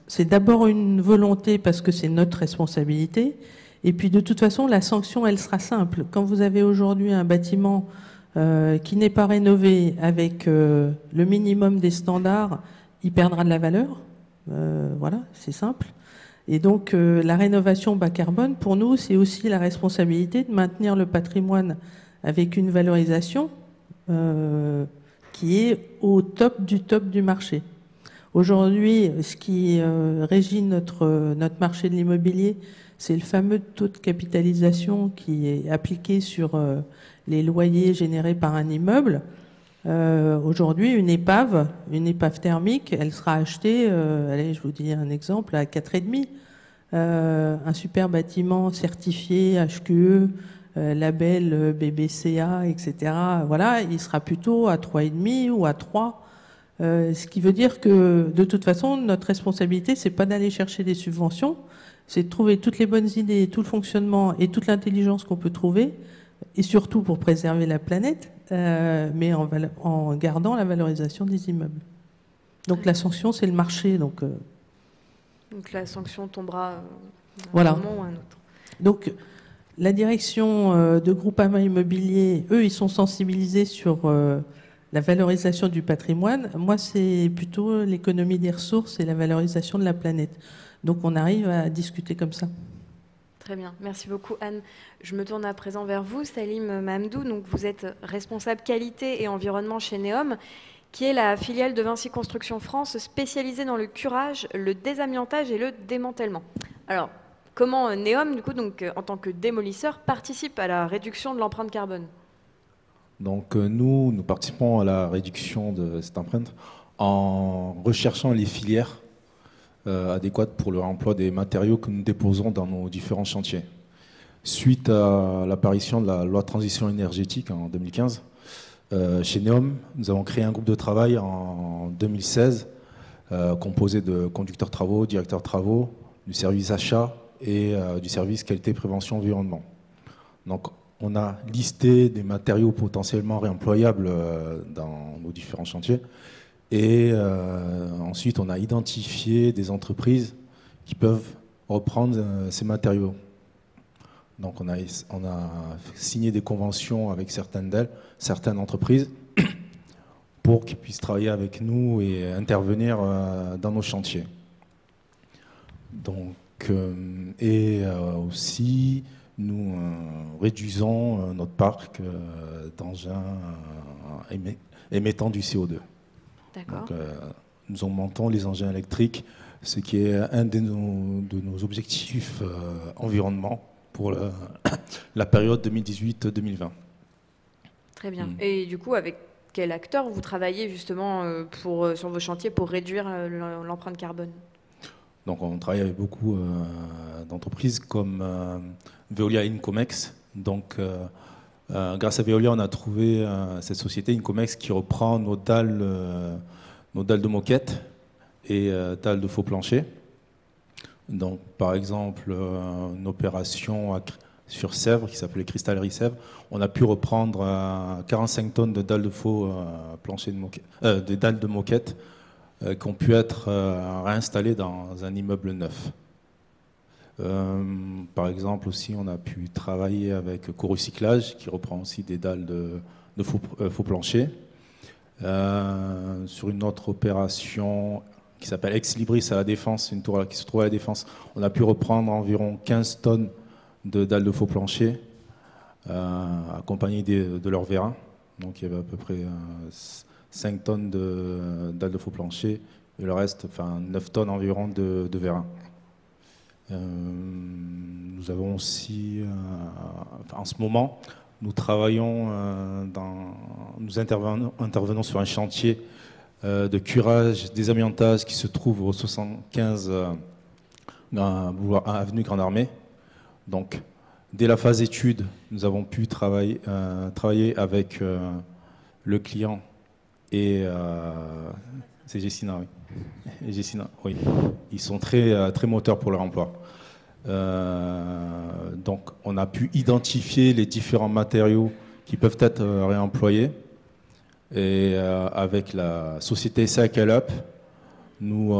C'est d'abord une volonté parce que c'est notre responsabilité. Et puis de toute façon, la sanction, elle sera simple. Quand vous avez aujourd'hui un bâtiment qui n'est pas rénové avec le minimum des standards, il perdra de la valeur. Voilà, c'est simple. Et donc la rénovation bas carbone, pour nous, c'est aussi la responsabilité de maintenir le patrimoine avec une valorisation qui est au top du marché. Aujourd'hui, ce qui régit notre marché de l'immobilier, c'est le fameux taux de capitalisation qui est appliqué sur les loyers générés par un immeuble. Aujourd'hui, une épave thermique, elle sera achetée, allez, je vous dis un exemple, à 4,5. un super bâtiment certifié HQE, label BBCA, etc. Voilà, il sera plutôt à 3,5 ou à 3. Ce qui veut dire que, de toute façon, notre responsabilité, c'est pas d'aller chercher des subventions, c'est de trouver toutes les bonnes idées, tout le fonctionnement et toute l'intelligence qu'on peut trouver, et surtout pour préserver la planète, mais en gardant la valorisation des immeubles. Donc la sanction, c'est le marché. Donc la sanction tombera voilà. un moment ou un autre. Donc la direction de Groupama Immobilier, eux, ils sont sensibilisés sur la valorisation du patrimoine. Moi, c'est plutôt l'économie des ressources et la valorisation de la planète. Donc on arrive à discuter comme ça. Très bien, merci beaucoup Anne. Je me tourne à présent vers vous, Salim Mamdou. Donc, vous êtes responsable qualité et environnement chez Neom, qui est la filiale de Vinci Construction France spécialisée dans le curage, le désamiantage et le démantèlement. Alors, comment Neom, du coup, donc, en tant que démolisseur, participe à la réduction de l'empreinte carbone? Donc nous participons à la réduction de cette empreinte en recherchant les filières adéquates pour le remploi des matériaux que nous déposons dans nos différents chantiers. Suite à l'apparition de la loi de transition énergétique en 2015, chez Neom, nous avons créé un groupe de travail en 2016 composé de conducteurs travaux, directeurs travaux, du service achat et du service qualité prévention environnement. Donc on a listé des matériaux potentiellement réemployables dans nos différents chantiers. Et ensuite, on a identifié des entreprises qui peuvent reprendre ces matériaux. Donc on a signé des conventions avec certaines entreprises, pour qu'ils puissent travailler avec nous et intervenir dans nos chantiers. Donc, aussi, nous réduisons notre parc d'engins émettant du CO2. D'accord. Donc, nous augmentons les engins électriques, ce qui est un de nos objectifs environnement pour la période 2018-2020. Très bien. Et du coup, avec quel acteur vous travaillez justement sur vos chantiers pour réduire l'empreinte carbone? Donc on travaille avec beaucoup d'entreprises comme Veolia Incomex. Donc grâce à Veolia, on a trouvé cette société Incomex qui reprend nos dalles de moquette et dalles de faux plancher. Donc par exemple, une opération sur Sèvres qui s'appelait Cristallerie Sèvres, on a pu reprendre 45 tonnes de dalles de faux planchers des dalles de moquette qui ont pu être réinstallées dans un immeuble neuf. Par exemple aussi, on a pu travailler avec Co-Recyclage qui reprend aussi des dalles de faux planchers. Sur une autre opération qui s'appelle Ex Libris à la Défense, une tour qui se trouve à la Défense, on a pu reprendre environ 15 tonnes de dalles de faux planchers accompagnées de leur vérin. Donc il y avait à peu près 5 tonnes de dalles de faux planchers et le reste, enfin 9 tonnes environ de vérin. Nous avons aussi, en ce moment, nous travaillons, nous intervenons sur un chantier de curage, désamiantage qui se trouve au 75 avenue Grande Armée. Donc, dès la phase étude, nous avons pu travailler avec le client et c'est Gessina, oui. Et Gessina, oui. Ils sont très moteurs pour leur emploi. Donc, on a pu identifier les différents matériaux qui peuvent être réemployés. Et avec la société SACL-UP, nous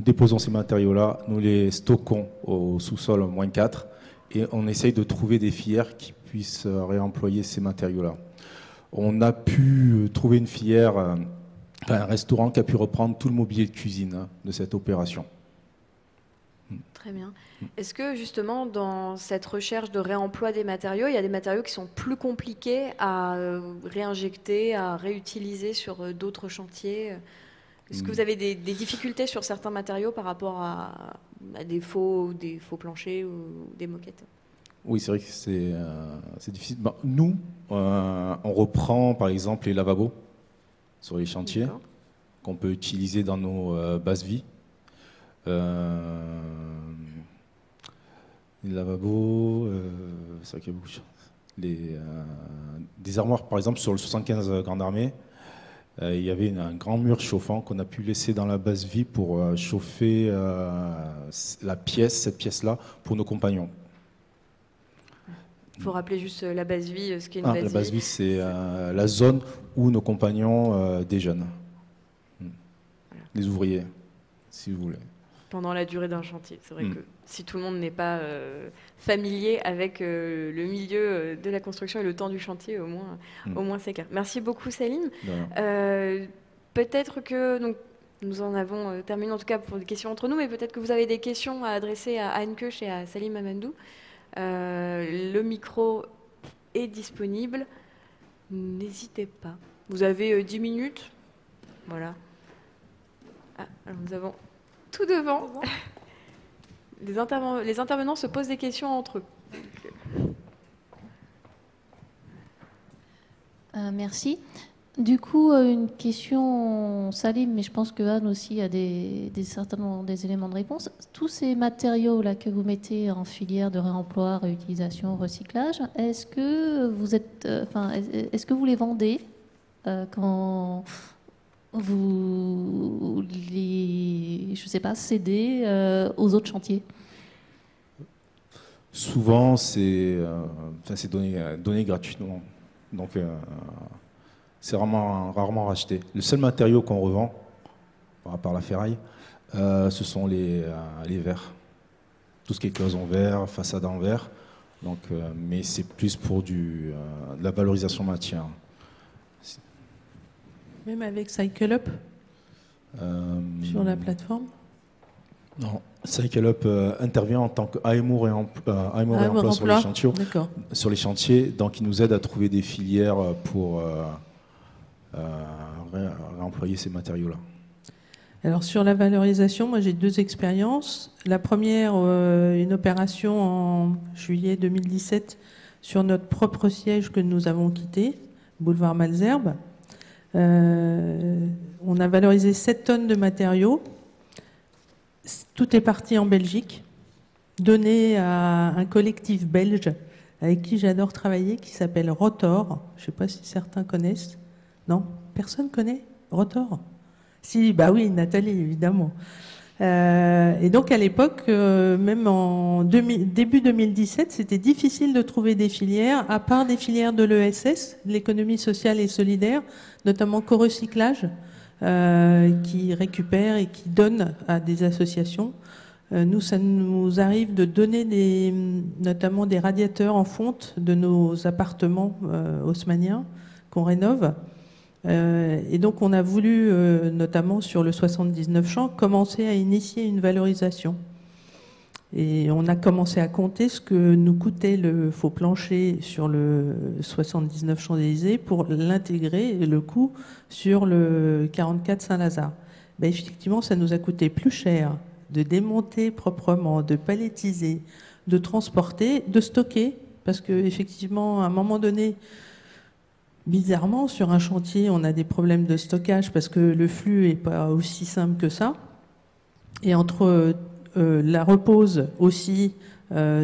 déposons ces matériaux-là, nous les stockons au sous-sol -4 et on essaye de trouver des filières qui puissent réemployer ces matériaux-là. On a pu trouver une filière, un restaurant qui a pu reprendre tout le mobilier de cuisine de cette opération. Très bien. Est-ce que justement dans cette recherche de réemploi des matériaux, il y a des matériaux qui sont plus compliqués à réinjecter, à réutiliser sur d'autres chantiers? Est-ce que vous avez des difficultés sur certains matériaux par rapport à des faux planchers ou des moquettes? Oui, c'est vrai que c'est difficile. Ben, nous, on reprend par exemple les lavabos sur les chantiers qu'on peut utiliser dans nos bases vie. Les lavabos, c'est vrai qu'il y a beaucoup de choses. Des armoires, par exemple, sur le 75 Grande Armée, il y avait un grand mur chauffant qu'on a pu laisser dans la base vie pour chauffer cette pièce-là, pour nos compagnons. Il faut rappeler juste la base vie, ce qu'est une base vie. La base vie, c'est la zone où nos compagnons déjeunent. Les ouvriers, si vous voulez. Pendant la durée d'un chantier. C'est vrai que si tout le monde n'est pas familier avec le milieu de la construction et le temps du chantier, au moins c'est clair. Merci beaucoup, Salim. Peut-être que donc, nous en avons terminé, en tout cas pour des questions entre nous, mais peut-être que vous avez des questions à adresser à Anne Keuch et à Salim Amandou. Le micro est disponible. N'hésitez pas. Vous avez 10 minutes. Voilà. Alors nous avons tout devant. Les intervenants se posent des questions entre eux. Merci. Du coup, une question, Salim, mais je pense que Anne aussi a certainement des éléments de réponse. Tous ces matériaux-là que vous mettez en filière de réemploi, réutilisation, recyclage, est-ce que vous les vendez quand vous les, cédez aux autres chantiers? Souvent, c'est donné gratuitement. Donc, c'est rarement racheté. Le seul matériau qu'on revend, à part la ferraille, ce sont les verres. Tout ce qui est cloison verre, façade en verre. Donc, mais c'est plus pour de la valorisation matière. Même avec Cycle Up sur la plateforme? Non, Cycle Up intervient en tant qu'AMO réemploi sur les chantiers. Donc, il nous aide à trouver des filières pour réemployer ces matériaux-là. Alors, sur la valorisation, moi, j'ai 2 expériences. La première, une opération en juillet 2017 sur notre propre siège que nous avons quitté, boulevard Malesherbes. On a valorisé 7 tonnes de matériaux. Tout est parti en Belgique, donné à un collectif belge avec qui j'adore travailler, qui s'appelle Rotor. Je ne sais pas si certains connaissent. Non? Personne connaît Rotor? Si, bah oui, Nathalie, évidemment. Et donc, à l'époque, même en début 2017, c'était difficile de trouver des filières, à part des filières de l'ESS, l'économie sociale et solidaire, notamment co-recyclage, qui récupère et qui donne à des associations. Nous, ça nous arrive de donner notamment des radiateurs en fonte de nos appartements haussmanniens qu'on rénove. Et donc, on a voulu, notamment sur le 79 champs, commencer à initier une valorisation. Et on a commencé à compter ce que nous coûtait le faux plancher sur le 79 Champs-Élysées pour l'intégrer, le coût, sur le 44 Saint-Lazare. Ben, effectivement, ça nous a coûté plus cher de démonter proprement, de palettiser, de transporter, de stocker, parce qu'effectivement, à un moment donné, bizarrement, sur un chantier, on a des problèmes de stockage parce que le flux n'est pas aussi simple que ça. Et entre la repose aussi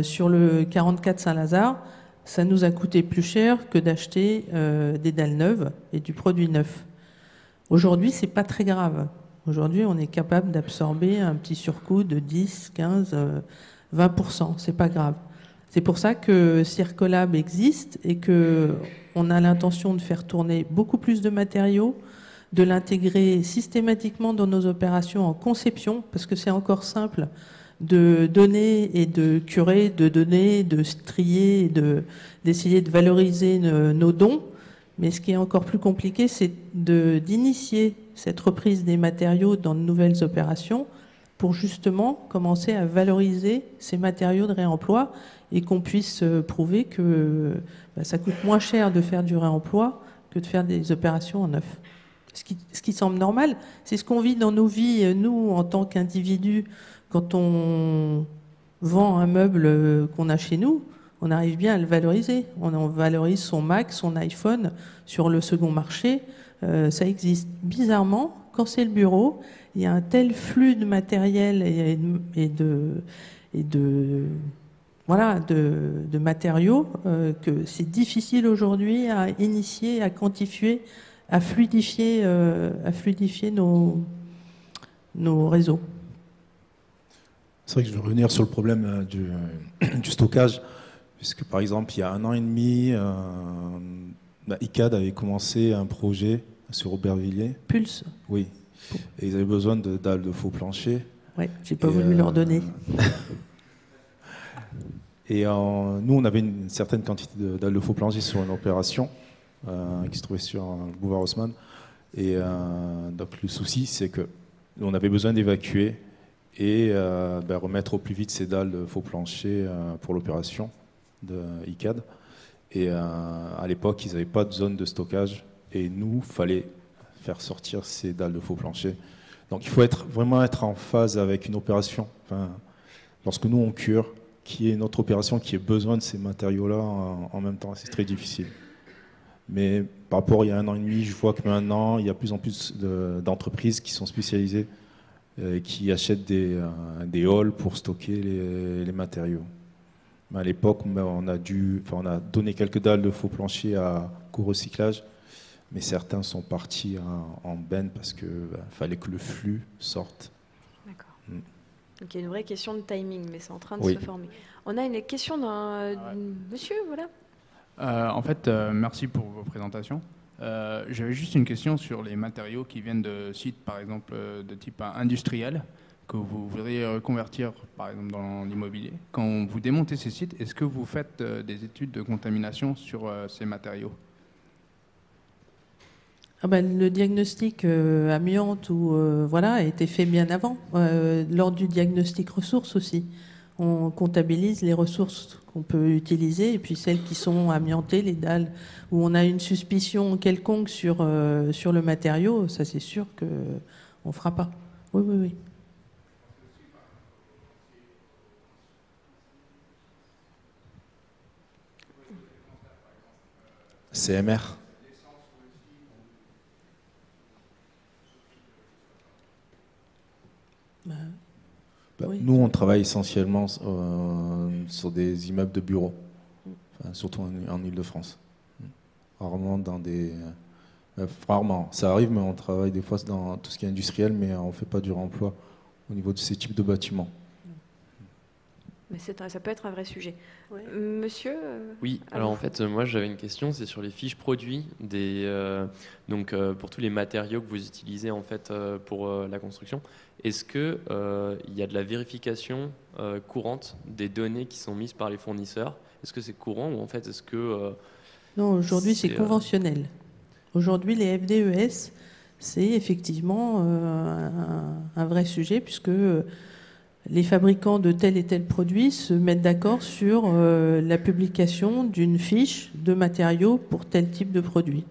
sur le 44 Saint-Lazare, ça nous a coûté plus cher que d'acheter des dalles neuves et du produit neuf. Aujourd'hui, c'est pas très grave. Aujourd'hui, on est capable d'absorber un petit surcoût de 10, 15, 20%. C'est pas grave. C'est pour ça que Circolab existe et qu'on a l'intention de faire tourner beaucoup plus de matériaux, de l'intégrer systématiquement dans nos opérations en conception, parce que c'est encore simple de donner et de curer, de donner, de trier, d'essayer de valoriser nos dons. Mais ce qui est encore plus compliqué, c'est d'initier cette reprise des matériaux dans de nouvelles opérations pour justement commencer à valoriser ces matériaux de réemploi et qu'on puisse prouver que ça coûte moins cher de faire du réemploi que de faire des opérations en neuf. Ce qui semble normal, c'est ce qu'on vit dans nos vies, nous, en tant qu'individus, quand on vend un meuble qu'on a chez nous, on arrive bien à le valoriser. On valorise son Mac, son iPhone sur le second marché. Ça existe. Bizarrement, quand c'est le bureau, il y a un tel flux de matériel et de voilà, de matériaux que c'est difficile aujourd'hui à initier, à quantifier, à fluidifier nos réseaux. C'est vrai que je veux revenir sur le problème du stockage, puisque par exemple, il y a 1 an et demi, ICAD avait commencé un projet sur Aubervilliers. Pulse. Oui. Et ils avaient besoin de dalles de faux plancher. Oui, j'ai pas voulu leur donner. Et nous, on avait une certaine quantité de dalles de faux plancher sur une opération qui se trouvait sur le boulevard Haussmann. Et donc le souci, c'est que on avait besoin d'évacuer et remettre au plus vite ces dalles de faux plancher pour l'opération de ICAD. Et à l'époque, ils n'avaient pas de zone de stockage. Et nous, il fallait faire sortir ces dalles de faux plancher. Donc il faut vraiment être en phase avec une opération. Enfin, lorsque nous, on cure, qui est une autre opération qui a besoin de ces matériaux-là en même temps, c'est très difficile. Mais par rapport à il y a 1 an et demi, je vois que maintenant, il y a de plus en plus d'entreprises qui sont spécialisées, qui achètent des halls pour stocker les matériaux. Mais à l'époque, on a donné quelques dalles de faux plancher à co-recyclage, mais certains sont partis en benne parce qu'il fallait que le flux sorte. D'accord. Donc il y a une vraie question de timing, mais c'est en train de Oui. se former. On a une question d'un monsieur, voilà. En fait, merci pour vos présentations. J'avais juste une question sur les matériaux qui viennent de sites, par exemple, de type industriel, que vous voudriez reconvertir, par exemple, dans l'immobilier. Quand vous démontez ces sites, est-ce que vous faites des études de contamination sur ces matériaux ? Le diagnostic amiante a été fait bien avant, lors du diagnostic ressources aussi. On comptabilise les ressources qu'on peut utiliser et puis celles qui sont amiantées, les dalles où on a une suspicion quelconque sur le matériau, ça c'est sûr qu'on ne fera pas. Oui. CMR. Oui. Nous, on travaille essentiellement sur des immeubles de bureaux, surtout en Ile-de-France. Rarement dans des... rarement, ça arrive, mais on travaille des fois dans tout ce qui est industriel, mais on ne fait pas du réemploi au niveau de ces types de bâtiments. Mais ça peut être un vrai sujet. Ouais. Monsieur Oui, alors en fait, moi j'avais une question, c'est sur les fiches produits, pour tous les matériaux que vous utilisez en fait pour la construction. Est-ce qu'il y a de la vérification courante des données qui sont mises par les fournisseurs? Est-ce que c'est courant ou en fait est-ce que... Non, aujourd'hui c'est conventionnel. Aujourd'hui les FDES, c'est effectivement un vrai sujet puisque... les fabricants de tel et tel produit se mettent d'accord sur la publication d'une fiche de matériaux pour tel type de produit.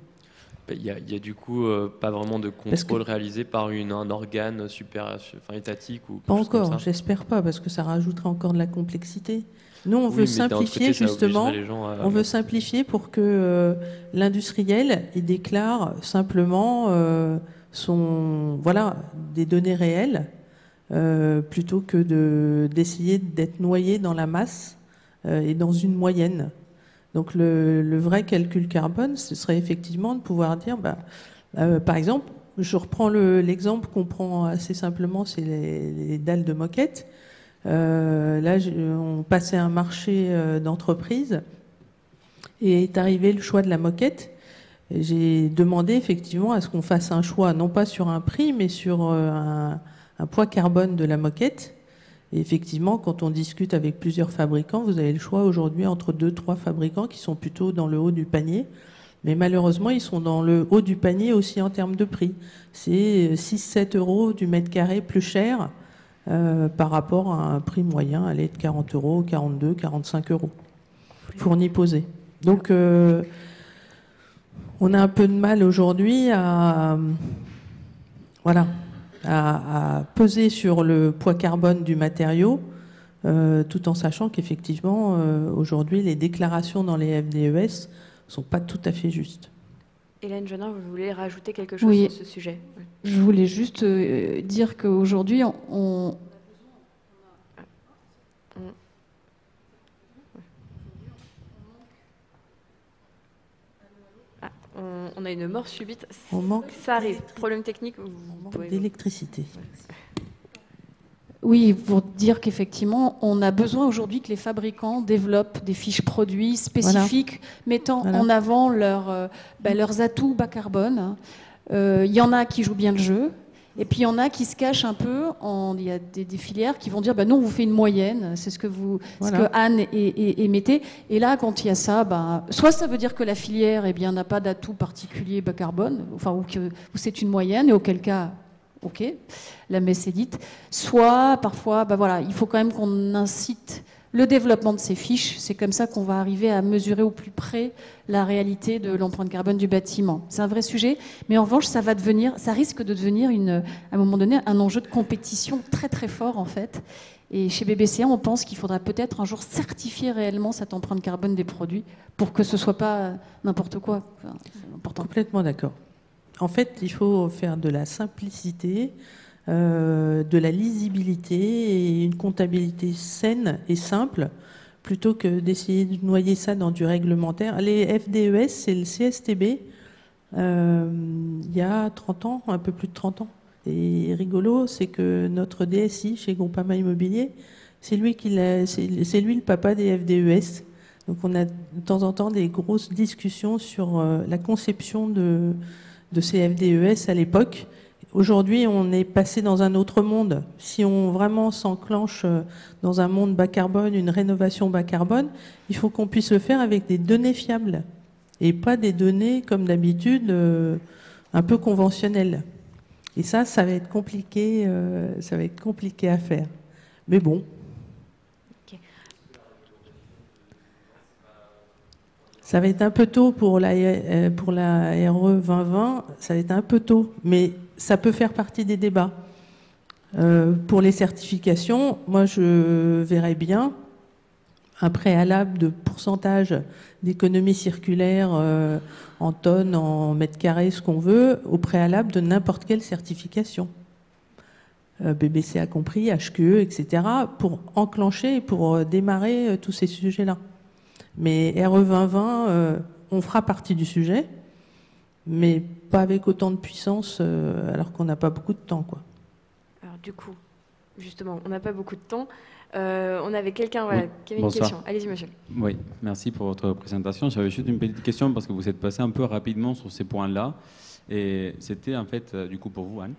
Il y a du coup pas vraiment de contrôle réalisé par un organe étatique ou pas encore, j'espère pas, parce que ça rajouterait encore de la complexité. Nous, on veut simplifier justement, on veut simplifier pour que l'industriel il déclare simplement des données réelles. Plutôt que d'essayer d'être noyé dans la masse et dans une moyenne. Donc le vrai calcul carbone, ce serait effectivement de pouvoir dire, par exemple, je reprends l'exemple qu'on prend assez simplement, c'est les dalles de moquette. Là, on passait un marché d'entreprise et est arrivé le choix de la moquette. J'ai demandé effectivement à ce qu'on fasse un choix, non pas sur un prix, mais sur un poids carbone de la moquette. Et effectivement, quand on discute avec plusieurs fabricants, vous avez le choix aujourd'hui entre 2-3 fabricants qui sont plutôt dans le haut du panier. Mais malheureusement, ils sont dans le haut du panier aussi en termes de prix. C'est 6-7 euros du mètre carré plus cher par rapport à un prix moyen, aller de 40 euros, 42, 45 euros, fourni posé. Donc, on a un peu de mal aujourd'hui à peser sur le poids carbone du matériau, tout en sachant qu'effectivement, aujourd'hui, les déclarations dans les FDES ne sont pas tout à fait justes. Hélène Genin, vous voulez rajouter quelque chose sur ce sujet? Je voulais juste dire qu'aujourd'hui, On a une mort subite. On manque Ça arrive. Problème technique. On manque d'électricité. Oui, pour dire qu'effectivement, on a besoin aujourd'hui que les fabricants développent des fiches produits spécifiques mettant en avant leurs atouts bas carbone. Il y en a qui jouent bien le jeu. Et puis il y en a qui se cachent un peu. Il y a des filières qui vont dire non, on vous fait une moyenne. C'est ce que Anne émettait. Et là, quand il y a ça, soit ça veut dire que la filière n'a pas d'atout particulier bas carbone, ou c'est une moyenne, et auquel cas, ok, la messe est dite. Soit parfois, il faut quand même qu'on incite le développement de ces fiches. C'est comme ça qu'on va arriver à mesurer au plus près la réalité de l'empreinte carbone du bâtiment. C'est un vrai sujet, mais en revanche, ça risque de devenir à un moment donné un enjeu de compétition très très fort en fait. Et chez BBCA, on pense qu'il faudra peut-être un jour certifier réellement cette empreinte carbone des produits pour que ce soit pas n'importe quoi. Complètement d'accord. En fait, il faut faire de la simplicité, de la lisibilité et une comptabilité saine et simple, plutôt que d'essayer de noyer ça dans du réglementaire. Les FDES, c'est le CSTB, il y a 30 ans, un peu plus de 30 ans. Et rigolo, c'est que notre DSI chez Groupama Immobilier, c'est lui le papa des FDES. Donc on a de temps en temps des grosses discussions sur la conception de ces FDES à l'époque. Aujourd'hui, on est passé dans un autre monde. Si on vraiment s'enclenche dans un monde bas carbone, une rénovation bas carbone, il faut qu'on puisse le faire avec des données fiables et pas des données, comme d'habitude, un peu conventionnelles. Et ça va être compliqué, à faire. Mais bon. Okay. Ça va être un peu tôt pour la RE 2020, ça va être un peu tôt, mais ça peut faire partie des débats. Pour les certifications, moi je verrais bien un préalable de pourcentage d'économie circulaire en tonnes, en mètres carrés, ce qu'on veut, au préalable de n'importe quelle certification. BBC a compris, HQE, etc., pour enclencher et pour démarrer tous ces sujets-là. Mais RE 2020, on fera partie du sujet, mais pas avec autant de puissance, alors qu'on n'a pas beaucoup de temps, quoi. Alors du coup, justement, on n'a pas beaucoup de temps. On avait quelqu'un qui avait une question. Allez-y, monsieur. Oui, merci pour votre présentation. J'avais juste une petite question parce que vous êtes passé un peu rapidement sur ces points-là. Et c'était en fait, du coup, pour vous, Anne,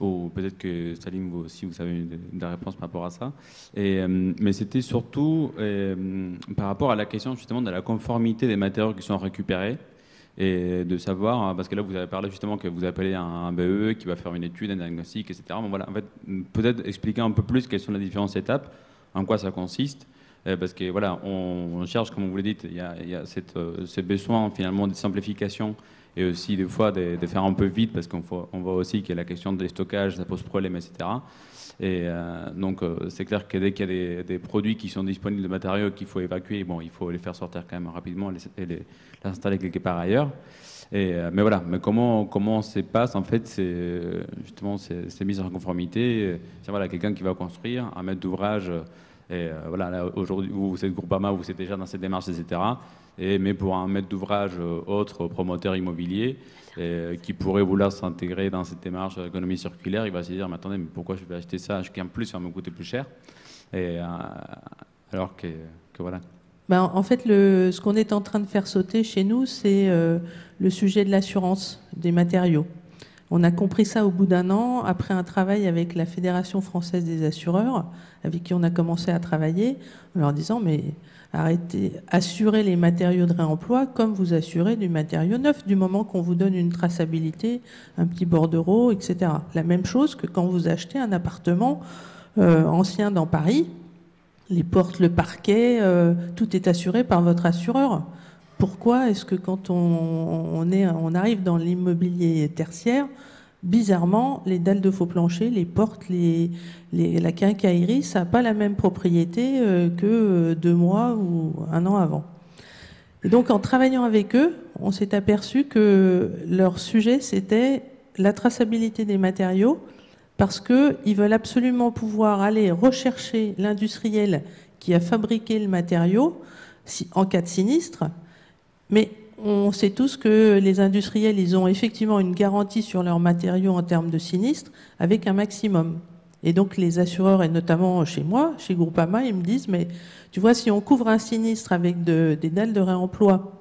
ou peut-être que Salim, vous aussi, vous avez une réponse par rapport à ça. Mais c'était surtout par rapport à la question justement de la conformité des matériaux qui sont récupérés. Et de savoir, parce que là vous avez parlé justement que vous appelez un BE qui va faire une étude, un diagnostic, etc. Bon, voilà, en fait, peut-être expliquer un peu plus quelles sont les différentes étapes, en quoi ça consiste, parce que voilà, on cherche, comme vous l'avez dit, il y a ce besoin finalement de simplification et aussi des fois de faire un peu vite, parce qu'on voit aussi que la question des stockages, ça pose problème, etc. Et donc c'est clair que dès qu'il y a des produits qui sont disponibles, de matériaux qu'il faut évacuer, bon, il faut les faire sortir quand même rapidement et les installer quelque part ailleurs. Mais voilà, mais comment se passe en fait justement ces mises en conformité. C'est voilà, quelqu'un qui va construire un maître d'ouvrage. Et voilà, là, aujourd'hui, vous êtes Groupama, vous êtes déjà dans cette démarche, etc. Mais pour un maître d'ouvrage autre promoteur immobilier qui pourrait vouloir s'intégrer dans cette démarche d'économie circulaire, il va se dire, mais attendez, mais pourquoi je vais acheter ça, qui en plus ça va me coûter plus cher, alors que voilà. En fait, ce qu'on est en train de faire sauter chez nous, c'est le sujet de l'assurance des matériaux. On a compris ça au bout d'un an, après un travail avec la Fédération française des assureurs, avec qui on a commencé à travailler, en leur disant, mais arrêtez, assurez les matériaux de réemploi comme vous assurez du matériau neuf, du moment qu'on vous donne une traçabilité, un petit bordereau, etc. La même chose que quand vous achetez un appartement ancien dans Paris, les portes, le parquet, tout est assuré par votre assureur. Pourquoi est-ce que quand on arrive dans l'immobilier tertiaire, bizarrement, les dalles de faux plancher, les portes, la quincaillerie, ça n'a pas la même propriété que 2 mois ou 1 an avant. Et donc, en travaillant avec eux, on s'est aperçu que leur sujet, c'était la traçabilité des matériaux, parce qu'ils veulent absolument pouvoir aller rechercher l'industriel qui a fabriqué le matériau en cas de sinistre. Mais on sait tous que les industriels, ils ont effectivement une garantie sur leurs matériaux en termes de sinistres avec un maximum. Et donc les assureurs, et notamment chez moi, chez Groupama, ils me disent, mais tu vois, si on couvre un sinistre avec des dalles de réemploi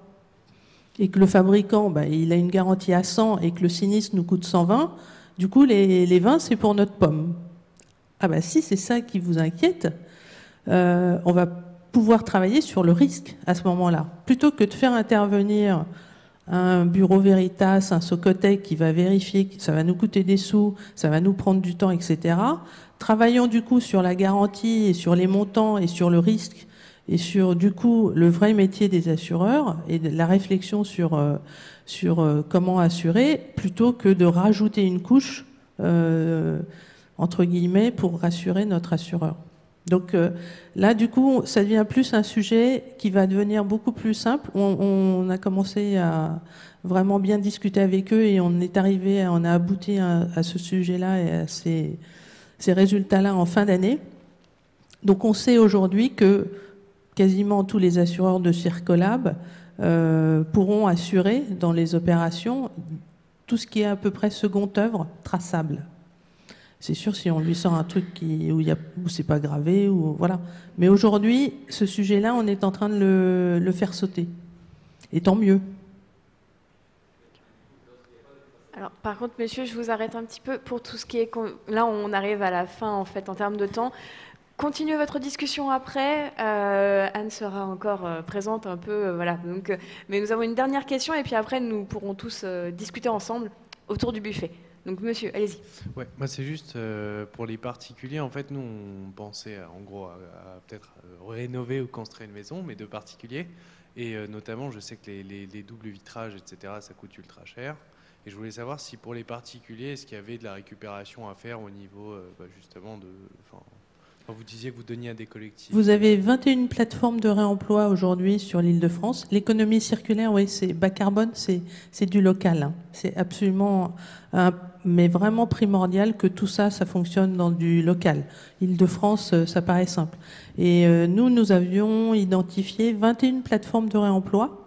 et que le fabricant, il a une garantie à 100 et que le sinistre nous coûte 120, du coup, les 20, c'est pour notre pomme. Ah si c'est ça qui vous inquiète, on va pouvoir travailler sur le risque à ce moment-là. Plutôt que de faire intervenir un Bureau Veritas, un Socotec qui va vérifier que ça va nous coûter des sous, ça va nous prendre du temps, etc. Travaillons du coup sur la garantie et sur les montants et sur le risque et sur du coup le vrai métier des assureurs et la réflexion sur comment assurer plutôt que de rajouter une couche entre guillemets pour rassurer notre assureur. Donc là, du coup, ça devient plus un sujet qui va devenir beaucoup plus simple. On a commencé à vraiment bien discuter avec eux et on a abouti à ce sujet-là et à ces résultats-là en fin d'année. Donc on sait aujourd'hui que quasiment tous les assureurs de Circolab pourront assurer dans les opérations tout ce qui est à peu près second œuvre traçable. C'est sûr, si on lui sort un truc où c'est pas gravé, ou voilà. Mais aujourd'hui, ce sujet-là, on est en train de le faire sauter. Et tant mieux. Alors, par contre, messieurs, je vous arrête un petit peu pour tout ce qui est... Là, on arrive à la fin, en fait, en termes de temps. Continuez votre discussion après. Anne sera encore présente un peu, voilà. Donc, mais nous avons une dernière question, et puis après, nous pourrons tous discuter ensemble autour du buffet. Donc, monsieur, allez-y. Ouais, moi, c'est juste pour les particuliers. En fait, nous, on pensait en gros à peut-être rénover ou construire une maison, mais de particuliers. Et notamment, je sais que les doubles vitrages, etc., ça coûte ultra cher. Et je voulais savoir si pour les particuliers, est-ce qu'il y avait de la récupération à faire au niveau justement de... Vous disiez que vous donniez à des collectifs. Vous avez 21 plateformes de réemploi aujourd'hui sur l'Île-de-France. L'économie circulaire, oui, c'est bas carbone, c'est du local. Hein. C'est absolument, mais vraiment primordial que tout ça, ça fonctionne dans du local. Île-de-France, ça paraît simple. Et nous avions identifié 21 plateformes de réemploi.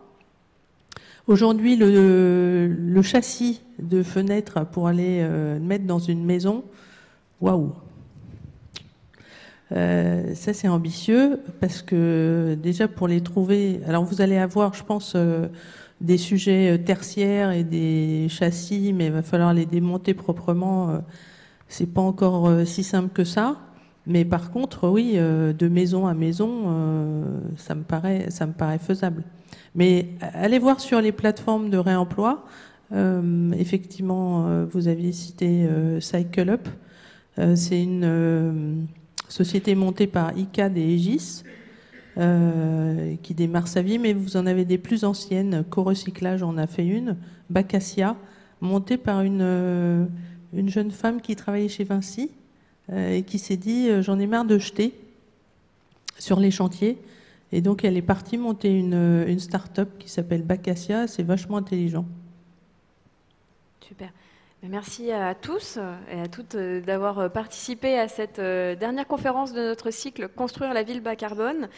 Aujourd'hui, le châssis de fenêtre pour aller mettre dans une maison, waouh! Ça c'est ambitieux parce que déjà pour les trouver, alors vous allez avoir je pense des sujets tertiaires et des châssis, mais il va falloir les démonter proprement, c'est pas encore si simple que ça, mais par contre oui, de maison à maison, ça me paraît faisable. Mais allez voir sur les plateformes de réemploi, effectivement vous aviez cité Cycle Up, c'est une société montée par ICAD et Aegis, qui démarre sa vie, mais vous en avez des plus anciennes. Co-recyclage en a fait une, Bacassia, montée par une jeune femme qui travaillait chez Vinci et qui s'est dit j'en ai marre de jeter sur les chantiers. Et donc elle est partie monter une start-up qui s'appelle Bacassia, c'est vachement intelligent. Super. Merci à tous et à toutes d'avoir participé à cette dernière conférence de notre cycle « Construire la ville bas carbone ».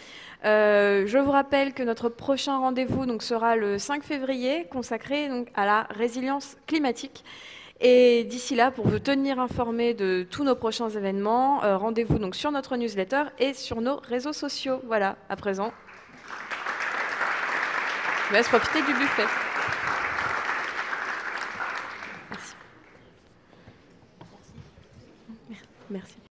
Je vous rappelle que notre prochain rendez-vous sera le 5 février, consacré à la résilience climatique. Et d'ici là, pour vous tenir informés de tous nos prochains événements, rendez-vous sur notre newsletter et sur nos réseaux sociaux. Voilà, à présent, je vous laisse profiter du buffet. Merci.